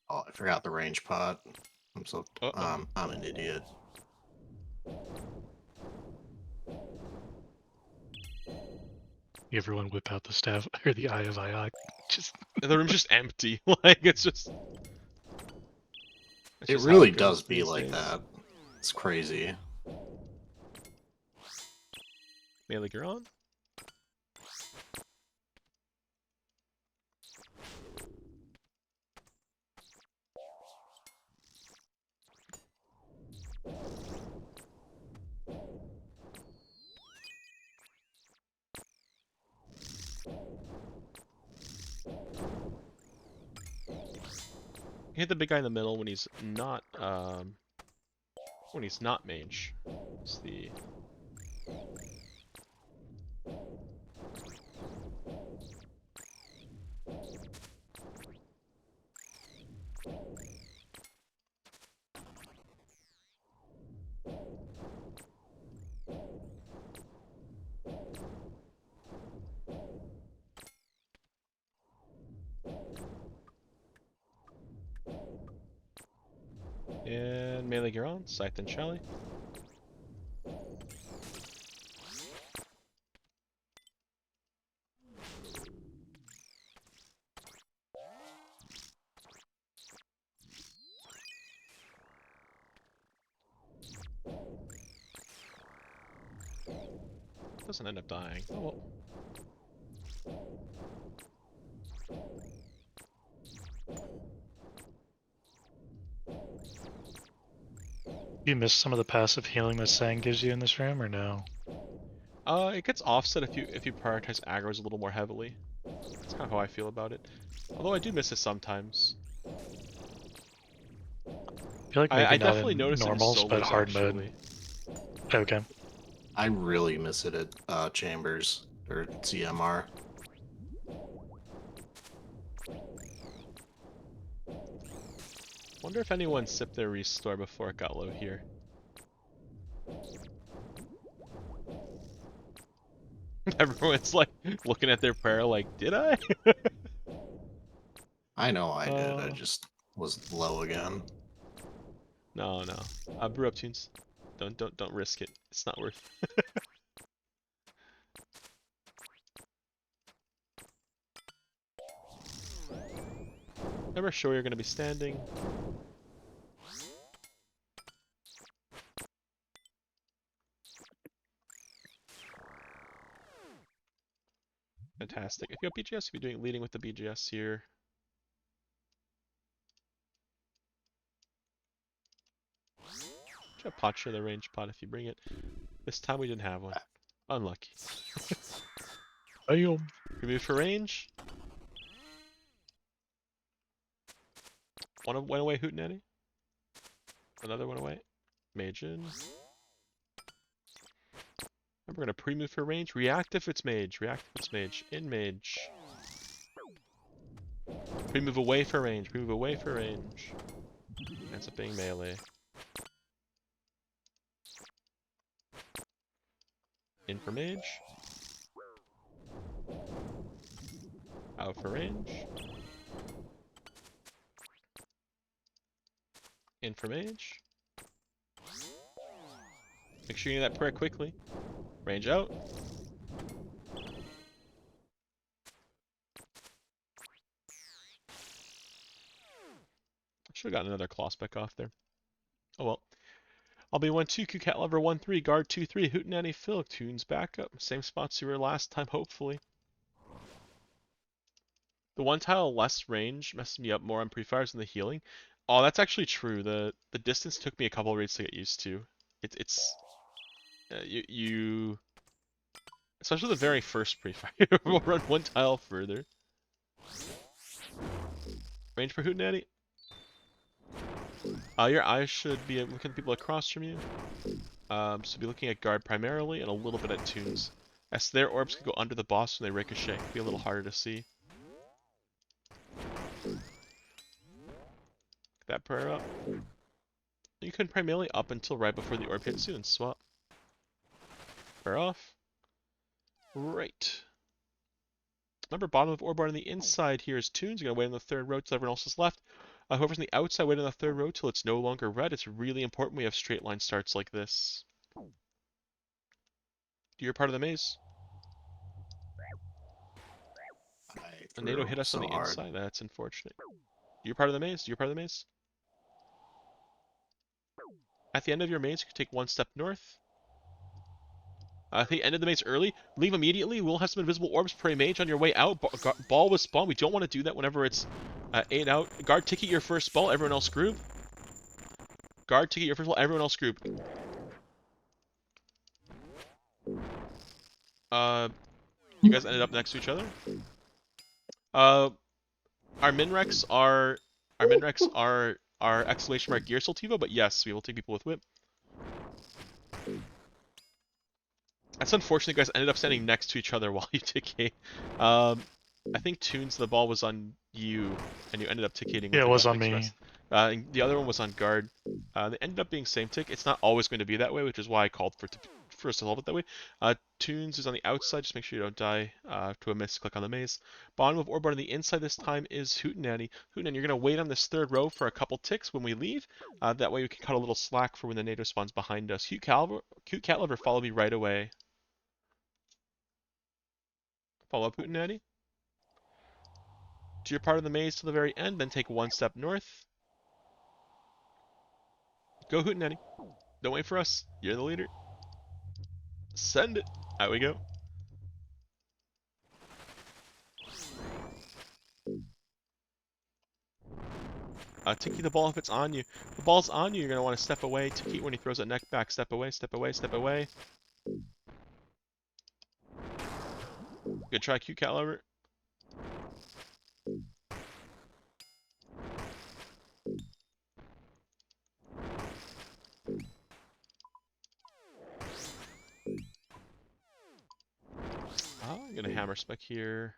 Oh, I forgot the range pot.
Uh-oh.
I'm an idiot.
Everyone whip out the staff or the Eye of Iok. Just
The room's just empty. Like, it's just... It's
It
just how
really
goes
does be
these
like
days.
that. It's crazy.
Melee gear on. Hit the big guy in the middle when he's not mage. It's the and melee gear on, Scythe and Shelly. Doesn't end up dying. Oh well.
You missed some of the passive healing that Sang gives you in this room, or no?
It gets offset if you prioritize aggros a little more heavily. That's kind of how I feel about it. Although I do miss it sometimes.
I feel like maybe
I
not
definitely
in
notice it in
normals, but
solos
hard
actually.
mode. Okay.
I really miss it at Chambers or CMR.
Wonder if anyone sipped their restore before it got low here. Everyone's like looking at their prayer like, did I?
I know I did. I
Uh.
just was low again.
No, no. Brew up tunes. Don't risk it. It's not worth. Never sure you're gonna be standing. Fantastic. If you have BGS, you'll be doing leading with the BGS here. Try to pot share the range pot if you bring it. This time we didn't have one. Unlucky.
Damn.
Remove for range. One went away, Hootenanny. Another one away. Maiden. And we're gonna pre-move for range. React if it's mage. React if it's mage. In mage. Pre-move away for range. Pre-move away for range. Ends up being melee. In for mage. Out for range. In for mage. Make sure you get that prayer quickly. Range out. Should have gotten another claw spec off there. Oh well. I'll be 1-2, Q-Cat Lover 1-3, Guard 2-3, Hootenanny Phil, Tunes back up. Same spots you were last time, hopefully. The one tile less range messes me up more on pre-fires than the healing. Oh, that's actually true. The distance took me a couple of raids to get used to. You especially the very first pre-fire. We'll run one tile further. Range for Hootenanny. Your eyes should be looking at people across from you. So be looking at guard primarily and a little bit at tunes. As their orbs can go under the boss when they ricochet. It can be a little harder to see. Get that prayer up. You can primarily up until right before the orb hits you and swap. Prayer off. Right. Remember, bottom of orb bar on the inside here is tunes. You're gonna wait on the third row till everyone else is left. Whoever's on the outside, wait on the third row till it's no longer red. It's really important we have straight line starts like this. You're part of the maze. A NATO hit us
so
on the
hard.
inside. That's unfortunate. You're part of the maze. You're part of the maze. At the end of your maze, you can take one step north. At the end of the maze early, leave immediately. We'll have some invisible orbs per mage on your way out. Ball will spawn. We don't want to do that whenever it's 8 out. Guard, ticket your first ball. Everyone else group. Guard, ticket your first ball. Everyone else group. You guys ended up next to each other. Our Minrex are exclamation mark gear Soltivo, but yes, we will take people with whip. That's unfortunate. You guys ended up standing next to each other while you ticket. I think Tunes, the ball was on you, and you ended up ticketing.
Yeah,
with
it
the
was on
graphics
me.
rest. And the other one was on guard. They ended up being same tick. It's not always going to be that way, which is why I called for us to solve it that way. Tunes is on the outside. Just make sure you don't die to a miss. Click on the maze. Bottom of orb bar on the inside this time is Hootenanny. Hootenanny, you're going to wait on this third row for a couple ticks when we leave. That way we can cut a little slack for when the NATO spawns behind us. Cute Cat Lover, follow me right away. Follow up, Hootenanny. Do your part of the maze to the very end, then take one step north. Go Hootenanny. Don't wait for us. You're the leader. Send it. Out we go. Tiki the ball if it's on you. If the ball's on you, you're going to want to step away. Tiki when he throws that neck back. Step away, step away, step away. Good try, Q caliber. I'm going to hammer spec here.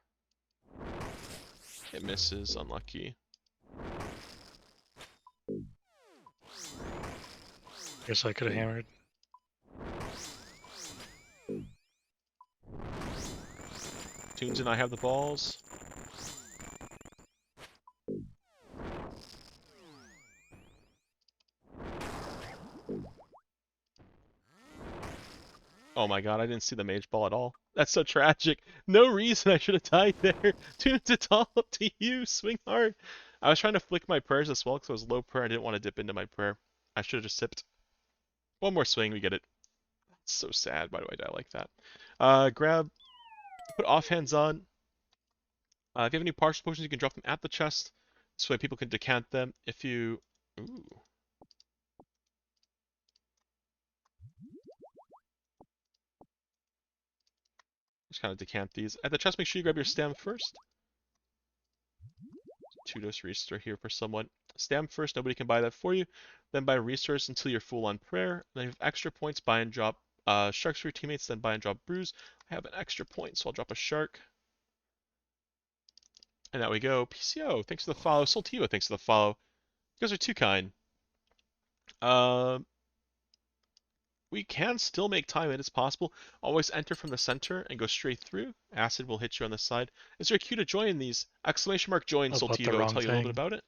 It misses, unlucky.
Guess I could have hammered.
Toons and I have the balls. Oh my god, I didn't see the mage ball at all. That's so tragic. No reason I should have died there. Toons, it's all up to you. Swing hard. I was trying to flick my prayers as well because I was low prayer. I didn't want to dip into my prayer. I should have just sipped. One more swing, we get it. That's so sad. Why do I die like that? Grab. Put offhands on. If you have any partial potions, you can drop them at the chest. This way people can decant them. If you... Ooh. Just kind of decant these. At the chest, make sure you grab your stem first. 2-dose restore here for someone. Stem first, nobody can buy that for you. Then buy resource until you're full on prayer. Then you have extra points, buy and drop sharks for your teammates, then buy and drop brews. I have an extra point, so I'll drop a shark. And there we go. PCO, thanks for the follow. Soltivo, thanks for the follow. You guys are too kind. We can still make time, it is possible. Always enter from the center and go straight through. Acid will hit you on the side. Is there a queue to join these? Exclamation mark join,
About the
Soltivo. I'll
wrong
tell you a little bit
thing.
about it.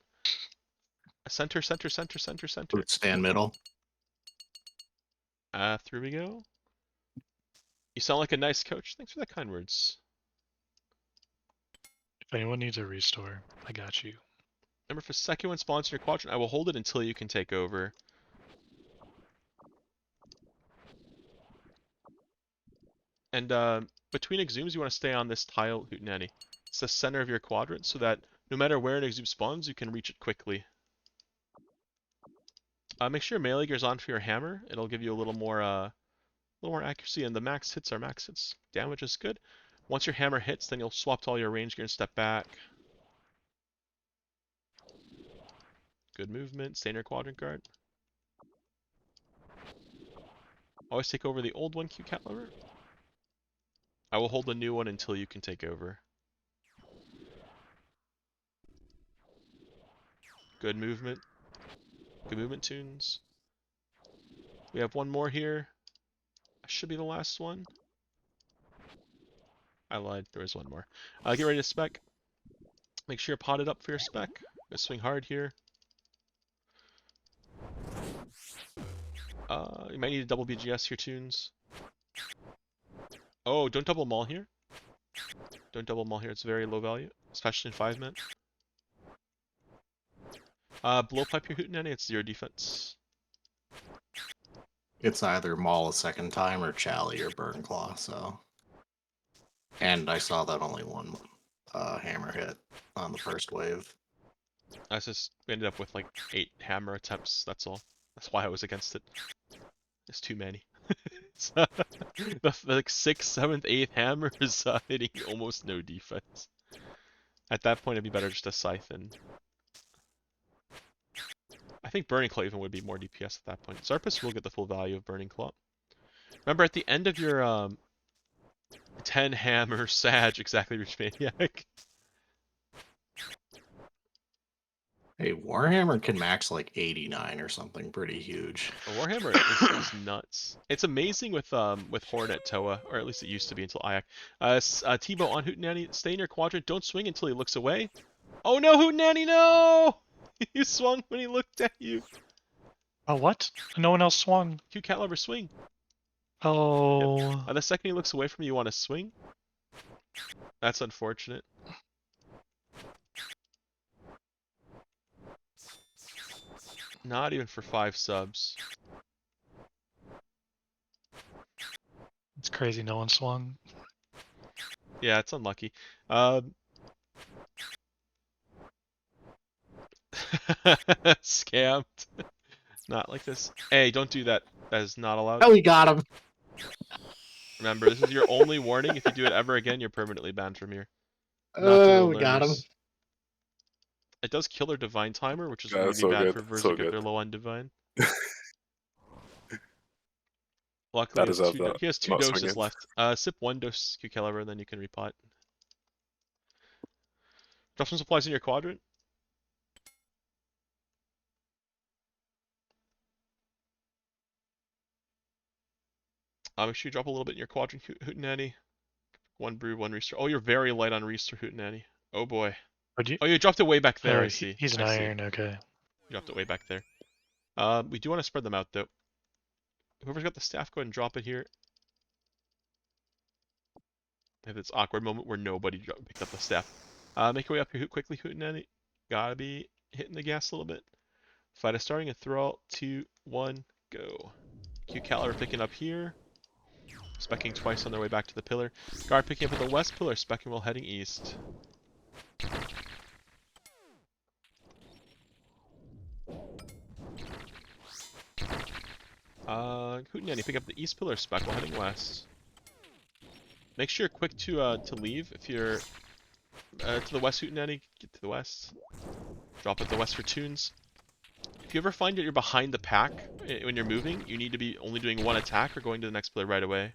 Center, center, center, center, center.
Stand middle.
Through we go. You sound like a nice coach. Thanks for the kind words.
If anyone needs a restore, I got you.
Remember, if a second one spawns in your quadrant, I will hold it until you can take over. And between exhumes, you want to stay on this tile, Hootenanny. It's the center of your quadrant, so that no matter where an exhume spawns, you can reach it quickly. Make sure your melee gear's on for your hammer. It'll give you a little more accuracy, and the max hits are max hits. Damage is good. Once your hammer hits, then you'll swap to all your range gear and step back. Good movement. Stay in your quadrant guard. Always take over the old one, Q cat lover. I will hold the new one until you can take over. Good movement. Good movement, Toons. We have one more here. Should be the last one. I lied. There is one more. Get ready to spec. Make sure you're potted up for your spec. Gonna swing hard here. You might need a double BGS here, Toons. Oh, don't double maul here. Don't double maul here. It's very low value, especially in 5-man. Blow pipe your Hootenanny. It's 0 defense.
It's either maul a second time or chally or burn claw. So, and I saw that only one hammer hit on the first wave.
I just ended up with like 8 hammer attempts. That's all. That's why I was against it. It's too many. The like 6th, 7th, 8th hammer is hitting almost no defense. At that point, it'd be better just to scythe and. I think Burning Claw even would be more DPS at that point. Zarpus will get the full value of Burning Claw. Remember, at the end of your 10 hammer Sag, exactly, Rich Maniac.
Hey, Warhammer can max like 89 or something pretty huge.
Warhammer is nuts. It's amazing with Hornet Toa, or at least it used to be until Ayak. Tebow on Hootenanny, stay in your quadrant, don't swing until he looks away. Oh no, Hootenanny, no! You swung when he looked at you.
Oh, what? No one else swung.
Q cat lover swing.
Oh.
The second he looks away from you, you want to swing. That's unfortunate. Not even for 5 subs.
It's crazy no one swung.
Yeah, it's unlucky. Scammed. Not like this. Hey, don't do that. That is not allowed.
Oh, we got him.
Remember, this is your only warning. If you do it ever again, you're permanently banned from here. Not to the
Oh, we got him.
learners. It does kill their divine timer, which is
Yeah,
really
so
bad
good,
for
so
Verzik if
good.
they're low on divine. Luckily,
That
he
is
has
of
two,
that.
he has two
Not
doses
swinging.
left. Sip one dose Q-Caliber, and then you can repot. Drop some supplies in your quadrant. Make sure you drop a little bit in your quadrant, Hootenanny. One brew, one restore. Oh, you're very light on restore, Hootenanny. Oh boy.
Would you?
Oh, you dropped it way back there,
Oh,
I see.
he's an
I see.
iron. Okay.
You dropped it way back there. We do want to spread them out, though. Whoever's got the staff, go ahead and drop it here. Have this awkward moment where nobody picked up the staff. Make your way up here quickly, Hootenanny. Gotta be hitting the gas a little bit. Fight is starting in 3, 2, 1, go. Q-Caliber picking up here. Specking twice on their way back to the pillar. Guard picking up at the west pillar, specking while heading east. Hootenanny pick up the east pillar, spec while heading west. Make sure you're quick to leave if you're to the west, Hootenanny. Get to the west. Drop at the west for tunes. If you ever find that you're behind the pack when you're moving, you need to be only doing one attack or going to the next pillar right away.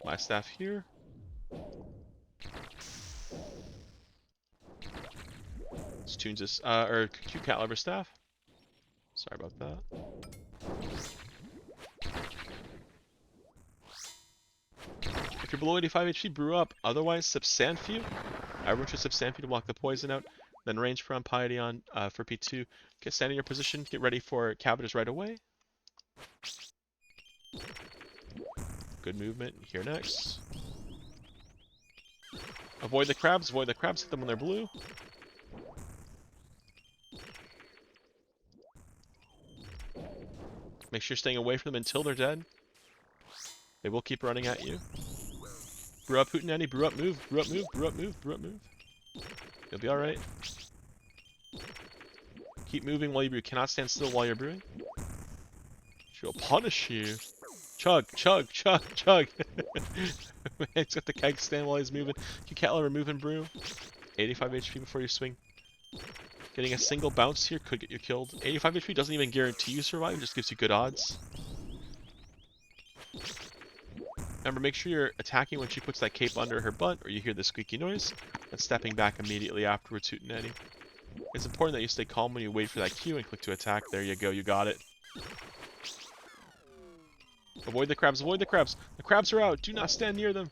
My staff here. This tunes this, or Q-Caliber staff. Sorry about that. If you're below 85 HP, brew up. Otherwise, sip Sandfew. Everyone should sip Sandfew to block the poison out. Then range from Piety on for P2. Get stand in your position. Get ready for cabbages right away. Good movement here next. Avoid the crabs. Avoid the crabs. Hit them when they're blue. Make sure you're staying away from them until they're dead. They will keep running at you. Brew up, Hootenanny. Brew up, move. Brew up, move. Brew up, move. Brew up, move. You'll be alright. Keep moving while you brew. Cannot stand still while you're brewing. She'll punish you. Chug, chug, chug, chug. He's got the keg stand while he's moving. Q-Caliber move and brew. 85 HP before you swing. Getting a single bounce here could get you killed. 85 HP doesn't even guarantee you survive, just gives you good odds. Remember, make sure you're attacking when she puts that cape under her butt, or you hear the squeaky noise, and stepping back immediately afterwards, Hootenanny. It's important that you stay calm when you wait for that Q and click to attack. There you go, you got it. Avoid the crabs, avoid the crabs. The crabs are out, do not stand near them.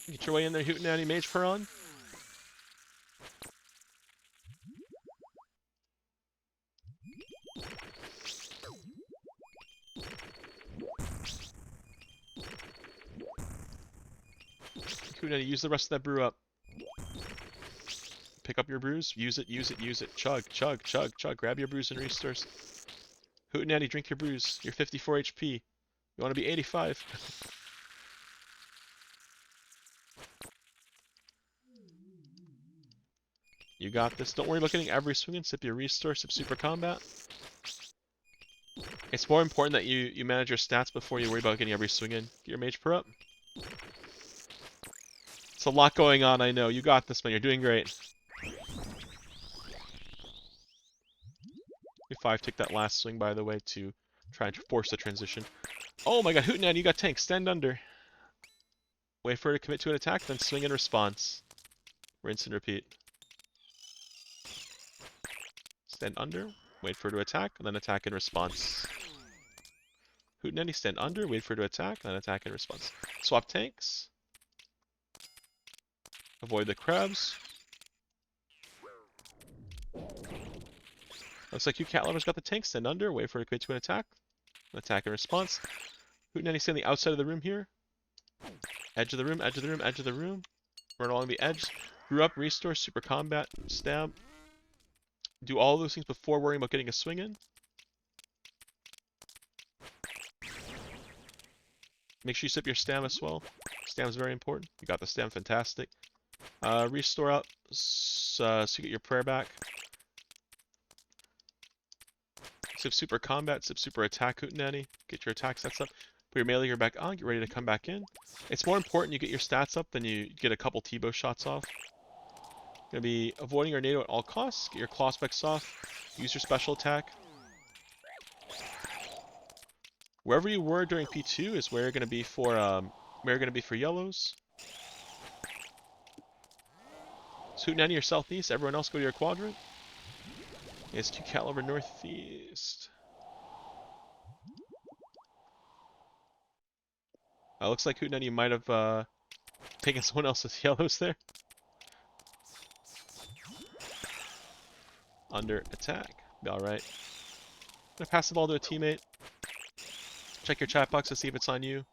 Get your way in there, Hootenanny, Mage Peron. Hootenanny, use the rest of that brew up. Pick up your brews, use it, use it, use it. Chug, chug, chug, chug. Grab your brews and restores. Hootenanny, drink your brews. You're 54 HP. You want to be 85. You got this. Don't worry about getting every swing in. Sip your restore, sip super combat. It's more important that you manage your stats before you worry about getting every swing in. Get your mage per up. It's a lot going on, I know. You got this, man. You're doing great. P5 took that last swing, by the way, to try and force the transition. Oh my god, Hootenanny, you got tank. Stand under. Wait for her to commit to an attack, then swing in response. Rinse and repeat. Stand under, wait for her to attack, and then attack in response. Hootenanny, stand under, wait for her to attack, and then attack in response. Swap tanks. Avoid the crabs. Looks like Q-Caliber's got the tank. Stand under, wait for her to commit to an attack. Attack in response. Hootenanny, stay on the outside of the room here. Edge of the room, edge of the room, edge of the room. Run along the edge. Brew up, restore, super combat, stab. Do all those things before worrying about getting a swing in. Make sure you sip your stam as well. Stam is very important. You got the stam, fantastic. Restore up so you get your prayer back. Sip super combat, sip super attack hootenanny. Get your attack stats up. Put your melee gear back on, get ready to come back in. It's more important you get your stats up than you get a couple T-bow shots off. Gonna be avoiding your NATO at all costs. Get your claw specs off. Use your special attack. Wherever you were during P2 is where you're gonna be for yellows. So Hootenanny, your southeast. Everyone else go to your quadrant. It's 2 caliber northeast. Looks like Hootenanny might have taken someone else's yellows there. Under attack. Alright. Gonna pass the ball to a teammate. Check your chat box to see if it's on you.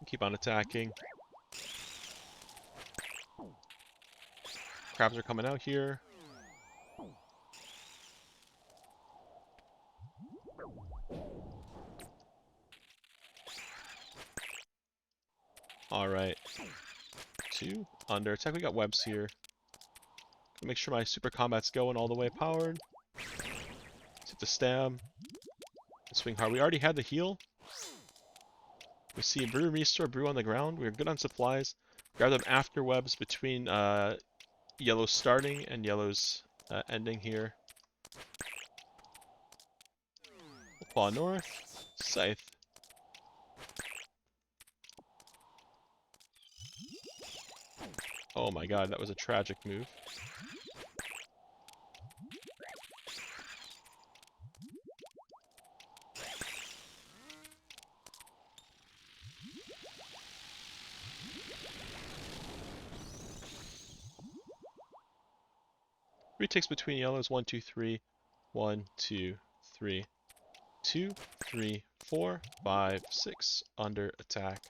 Keep on attacking. Crabs are coming out here. Alright. 2. Under attack. We got webs here. Make sure my super combat's going all the way powered. Let's hit the stab. Swing hard. We already had the heal. We see brew, restore, brew on the ground. We're good on supplies. Grab them after webs between yellow's starting and yellow's ending here. Claw north. Scythe. Oh my god, that was a tragic move. Retakes between yellows. 1, 2, 3. 1, 2, 3. 2, 3, 4, 5, 6. Under attack.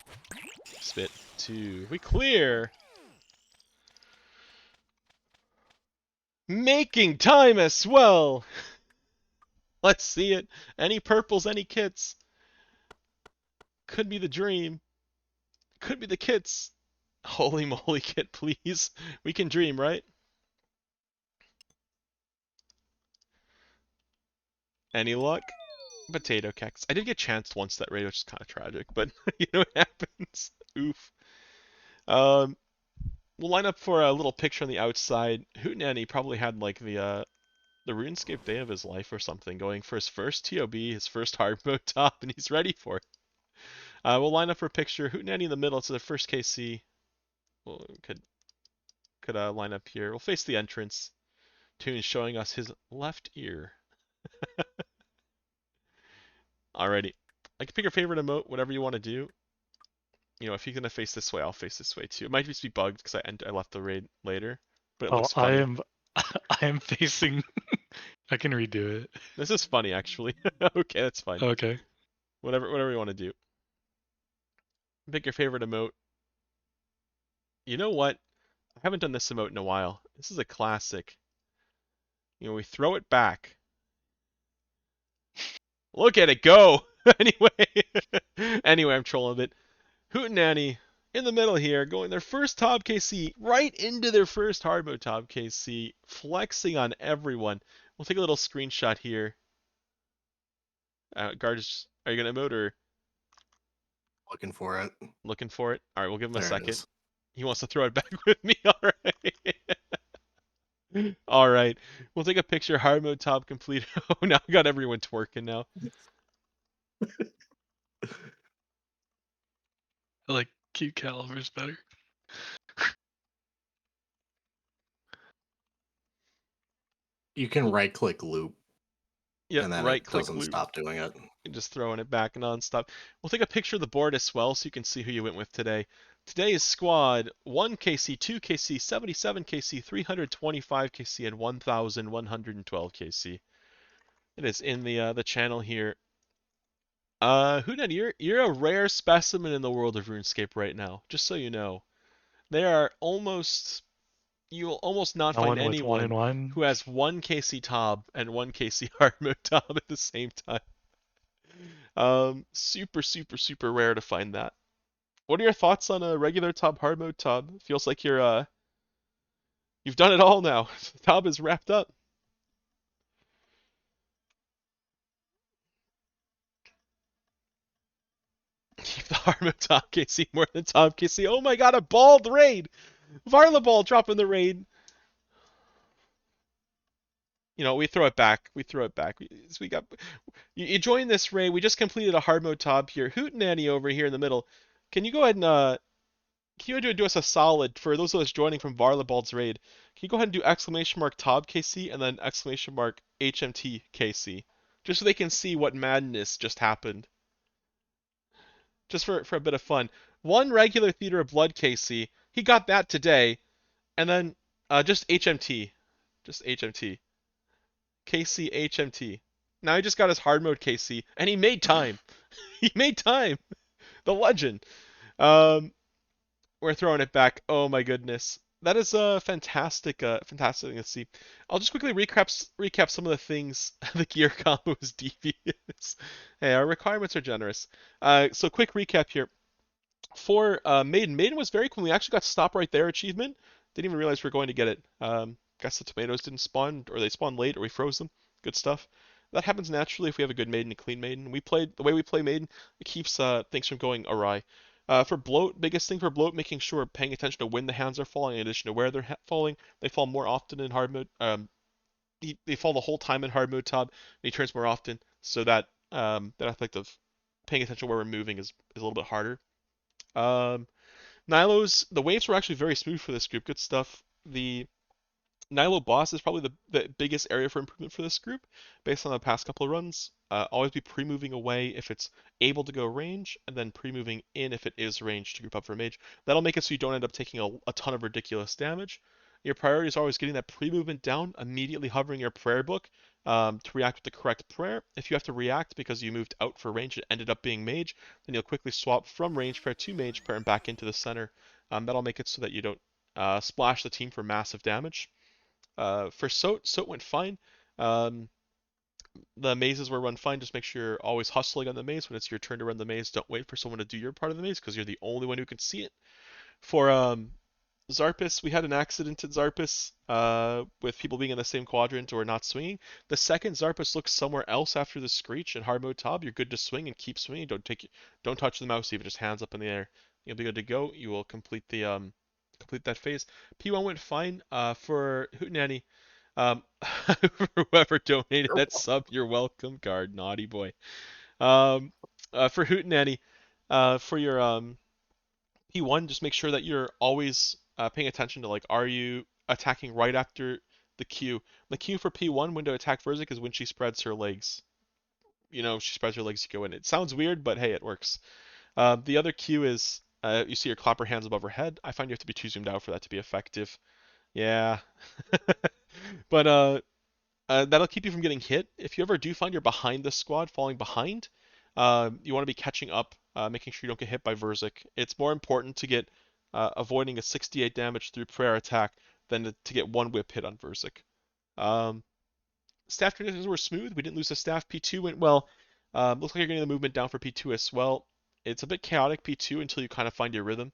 Spit 2. We clear! Making time as well! Let's see it. Any purples, any kits. Could be the dream. Could be the kits. Holy moly, kit, please. We can dream, right? Any luck? Potato kex. I did get chanced once that raid, which is kind of tragic, but you know what happens. Oof. We'll line up for a little picture on the outside. Hootenanny probably had like the RuneScape day of his life or something, going for his first TOB, his first hard mode top, and he's ready for it. We'll line up for a picture. Hootenanny in the middle, so the first KC. Well, could line up here. We'll face the entrance. Toon showing us his left ear. Alrighty. I can pick your favorite emote, whatever you want to do. You know, if you're gonna face this way, I'll face this way too. It might just be bugged because I left the raid later, but it looks funny.
I am facing. I can redo it.
This is funny actually. Okay, that's fine.
Okay.
Whatever you want to do. Pick your favorite emote. You know what? I haven't done this emote in a while. This is a classic. You know, we throw it back. Look at it go! Anyway, I'm trolling a bit. Hootenanny in the middle here, going their first top KC, right into their first hard mode top KC, flexing on everyone. We'll take a little screenshot here. Guards, are you going to emote or?
Looking for it.
Looking for it? Alright, we'll give him a
There it
second.
is.
He wants to throw it back with me, alright. Alright, we'll take a picture, hard mode top complete. Oh, now I got everyone twerking now.
I like cute calibers better.
You can right click loop
Yeah,
and then
right
it
click
doesn't
loop.
stop doing it.
And just throwing it back non-stop. We'll take a picture of the board as well so you can see who you went with today. Today's squad, 1 KC, 2 KC, 77 KC, 325 KC, and 1112 KC. It is in the channel here. Hootenanny, you're a rare specimen in the world of RuneScape right now. Just so you know, there are almost you'll almost not
No
find
one with 1 and
anyone
1.
who has one KC Tob and one KC hard mode Tob at the same time. Super, super, super rare to find that. What are your thoughts on a regular Tob hard mode Tob? Feels like you've done it all now. Tob is wrapped up. Keep the hard mode Tob KC more than Tob KC. Oh my god, a bald raid! Varla ball dropping the raid. You know, we throw it back. We throw it back. We got you join this raid. We just completed a hard mode Tob here. Hootenanny over here in the middle. Can you go ahead and can you do us a solid for those of us joining from Varlabald's raid? Can you go ahead and do exclamation mark Tob KC and then exclamation mark HMT KC, just so they can see what madness just happened, just for a bit of fun. One regular Theater of Blood KC, he got that today, and then just HMT, just HMT, KC HMT. Now he just got his hard mode KC, and he made time. He made time. The legend. Um, we're throwing it back. Oh my goodness. That is a fantastic thing to see. I'll just quickly recap some of the things. The gear combo is devious. Hey, our requirements are generous. So quick recap here. For Maiden, Maiden was very cool. We actually got stop right there achievement. Didn't even realize we were going to get it. Guess the tomatoes didn't spawn, or they spawned late, or we froze them. Good stuff. That happens naturally if we have a good Maiden and clean Maiden. The way we play Maiden, it keeps things from going awry. For Bloat, biggest thing for Bloat, making sure paying attention to when the hands are falling in addition to where they're falling. They fall more often in hard mode. They fall the whole time in hard mode Tob, and he turns more often, so that aspect of paying attention where we're moving is a little bit harder. The waves were actually very smooth for this group. Good stuff. The Nilo boss is probably the biggest area for improvement for this group based on the past couple of runs. Always be pre-moving away if it's able to go range, and then pre-moving in if it is range to group up for mage. That'll make it so you don't end up taking a ton of ridiculous damage. Your priority is always getting that pre-movement down, immediately hovering your prayer book to react with the correct prayer. If you have to react because you moved out for range and ended up being mage, then you'll quickly swap from range prayer to mage prayer and back into the center. That'll make it so that you don't splash the team for massive damage. For Sot went fine. Um, the mazes were run fine. Just make sure you're always hustling on the maze. When it's your turn to run the maze, don't wait for someone to do your part of the maze because you're the only one who can see it. For Zarpus, we had an accident at Zarpus with people being in the same quadrant or not swinging. The second Zarpus looks somewhere else after the screech in hard mode Tob, you're good to swing and keep swinging. Don't touch the mouse even, just hands up in the air. You'll be good to go. You will complete that phase. P1 went fine. For Hootenanny, um, whoever donated that sub, you're welcome. Guard, naughty boy. For Hootenanny, for your P1, just make sure that you're always paying attention to, like, are you attacking right after the Q? The Q for P1 when to attack Verzik is when she spreads her legs. You know, she spreads her legs, you go in. It sounds weird, but hey, it works. The other Q is you see her clap her hands above her head. I find you have to be too zoomed out for that to be effective. Yeah. But that'll keep you from getting hit. If you ever do find you're behind the squad, falling behind, you want to be catching up, making sure you don't get hit by Verzik. It's more important to get avoiding a 68 damage through prayer attack than to get one whip hit on Verzik. Staff transitions were smooth. We didn't lose the staff. P2 went well. Looks like you're getting the movement down for P2 as well. It's a bit chaotic P2 until you kind of find your rhythm.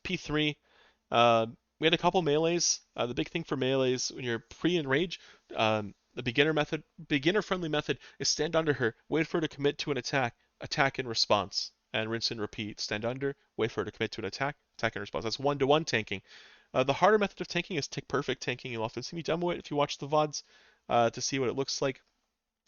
P3, we had a couple melees. The big thing for melees when you're pre-enrage, the beginner-friendly method is stand under her, wait for her to commit to an attack, attack in response, and rinse and repeat. Stand under, wait for her to commit to an attack, attack in response. That's one-to-one tanking. The harder method of tanking is tick perfect tanking. You'll often see me demo it if you watch the VODs to see what it looks like.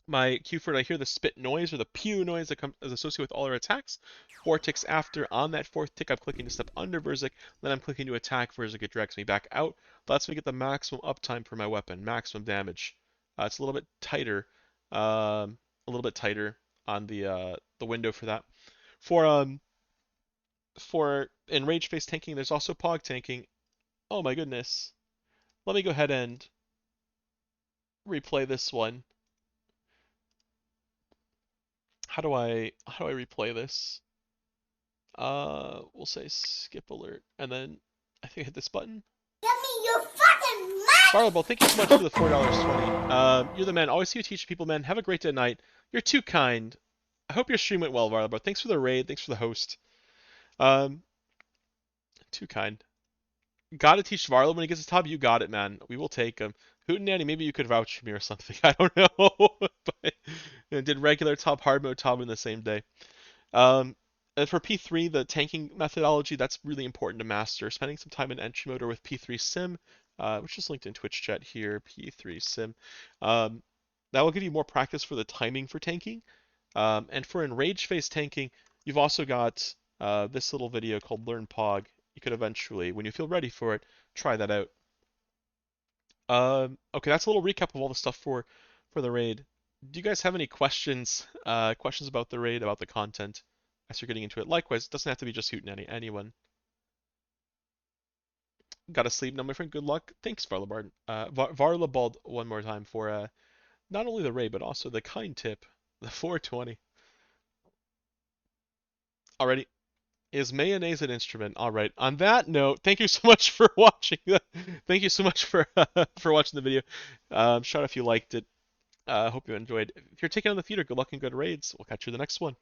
My cue for it, I hear the spit noise or the pew noise that is associated with all our attacks. 4 ticks after, on that 4th tick, I'm clicking to step under Verzik, then I'm clicking to attack Verzik. It drags me back out. Lets me get the maximum uptime for my weapon, maximum damage. It's a little bit tighter, on the window for that. For enrage phase tanking, there's also pog tanking. Oh my goodness. Let me go ahead and replay this one. How do I replay this? We'll say skip alert, and then I think I hit this button.
Give me your fucking money!
Fireball, thank you so much for the $4.20. You're the man. Always see you teach people, man. Have a great day tonight. You're too kind. I hope your stream went well, Varlabo. Thanks for the raid. Thanks for the host. Too kind. Gotta teach Varlo when he gets his top. You got it, man. We will take him. Hootenanny, maybe you could vouch for me or something. I don't know. But did regular top, hard mode top in the same day. And for P3, the tanking methodology, that's really important to master. Spending some time in entry mode or with P3 Sim, which is linked in Twitch chat here, P3 Sim. That will give you more practice for the timing for tanking. And for enrage phase tanking, you've also got this little video called Learn Pog. You could eventually, when you feel ready for it, try that out. Okay, that's a little recap of all the stuff for the raid. Do you guys have any questions? Questions about the raid, about the content, as you're getting into it? Likewise, it doesn't have to be just Hootenanny. Anyone? Gotta sleep now, my friend. Good luck. Thanks, Varlabard. Varlabald one more time for not only the raid but also the kind tip, the 420. Alrighty. Is mayonnaise an instrument? All right. On that note, thank you so much for watching. Thank you so much for for watching the video. Shout out if you liked it. Hope you enjoyed. If you're taking on the theater, good luck and good raids. We'll catch you in the next one.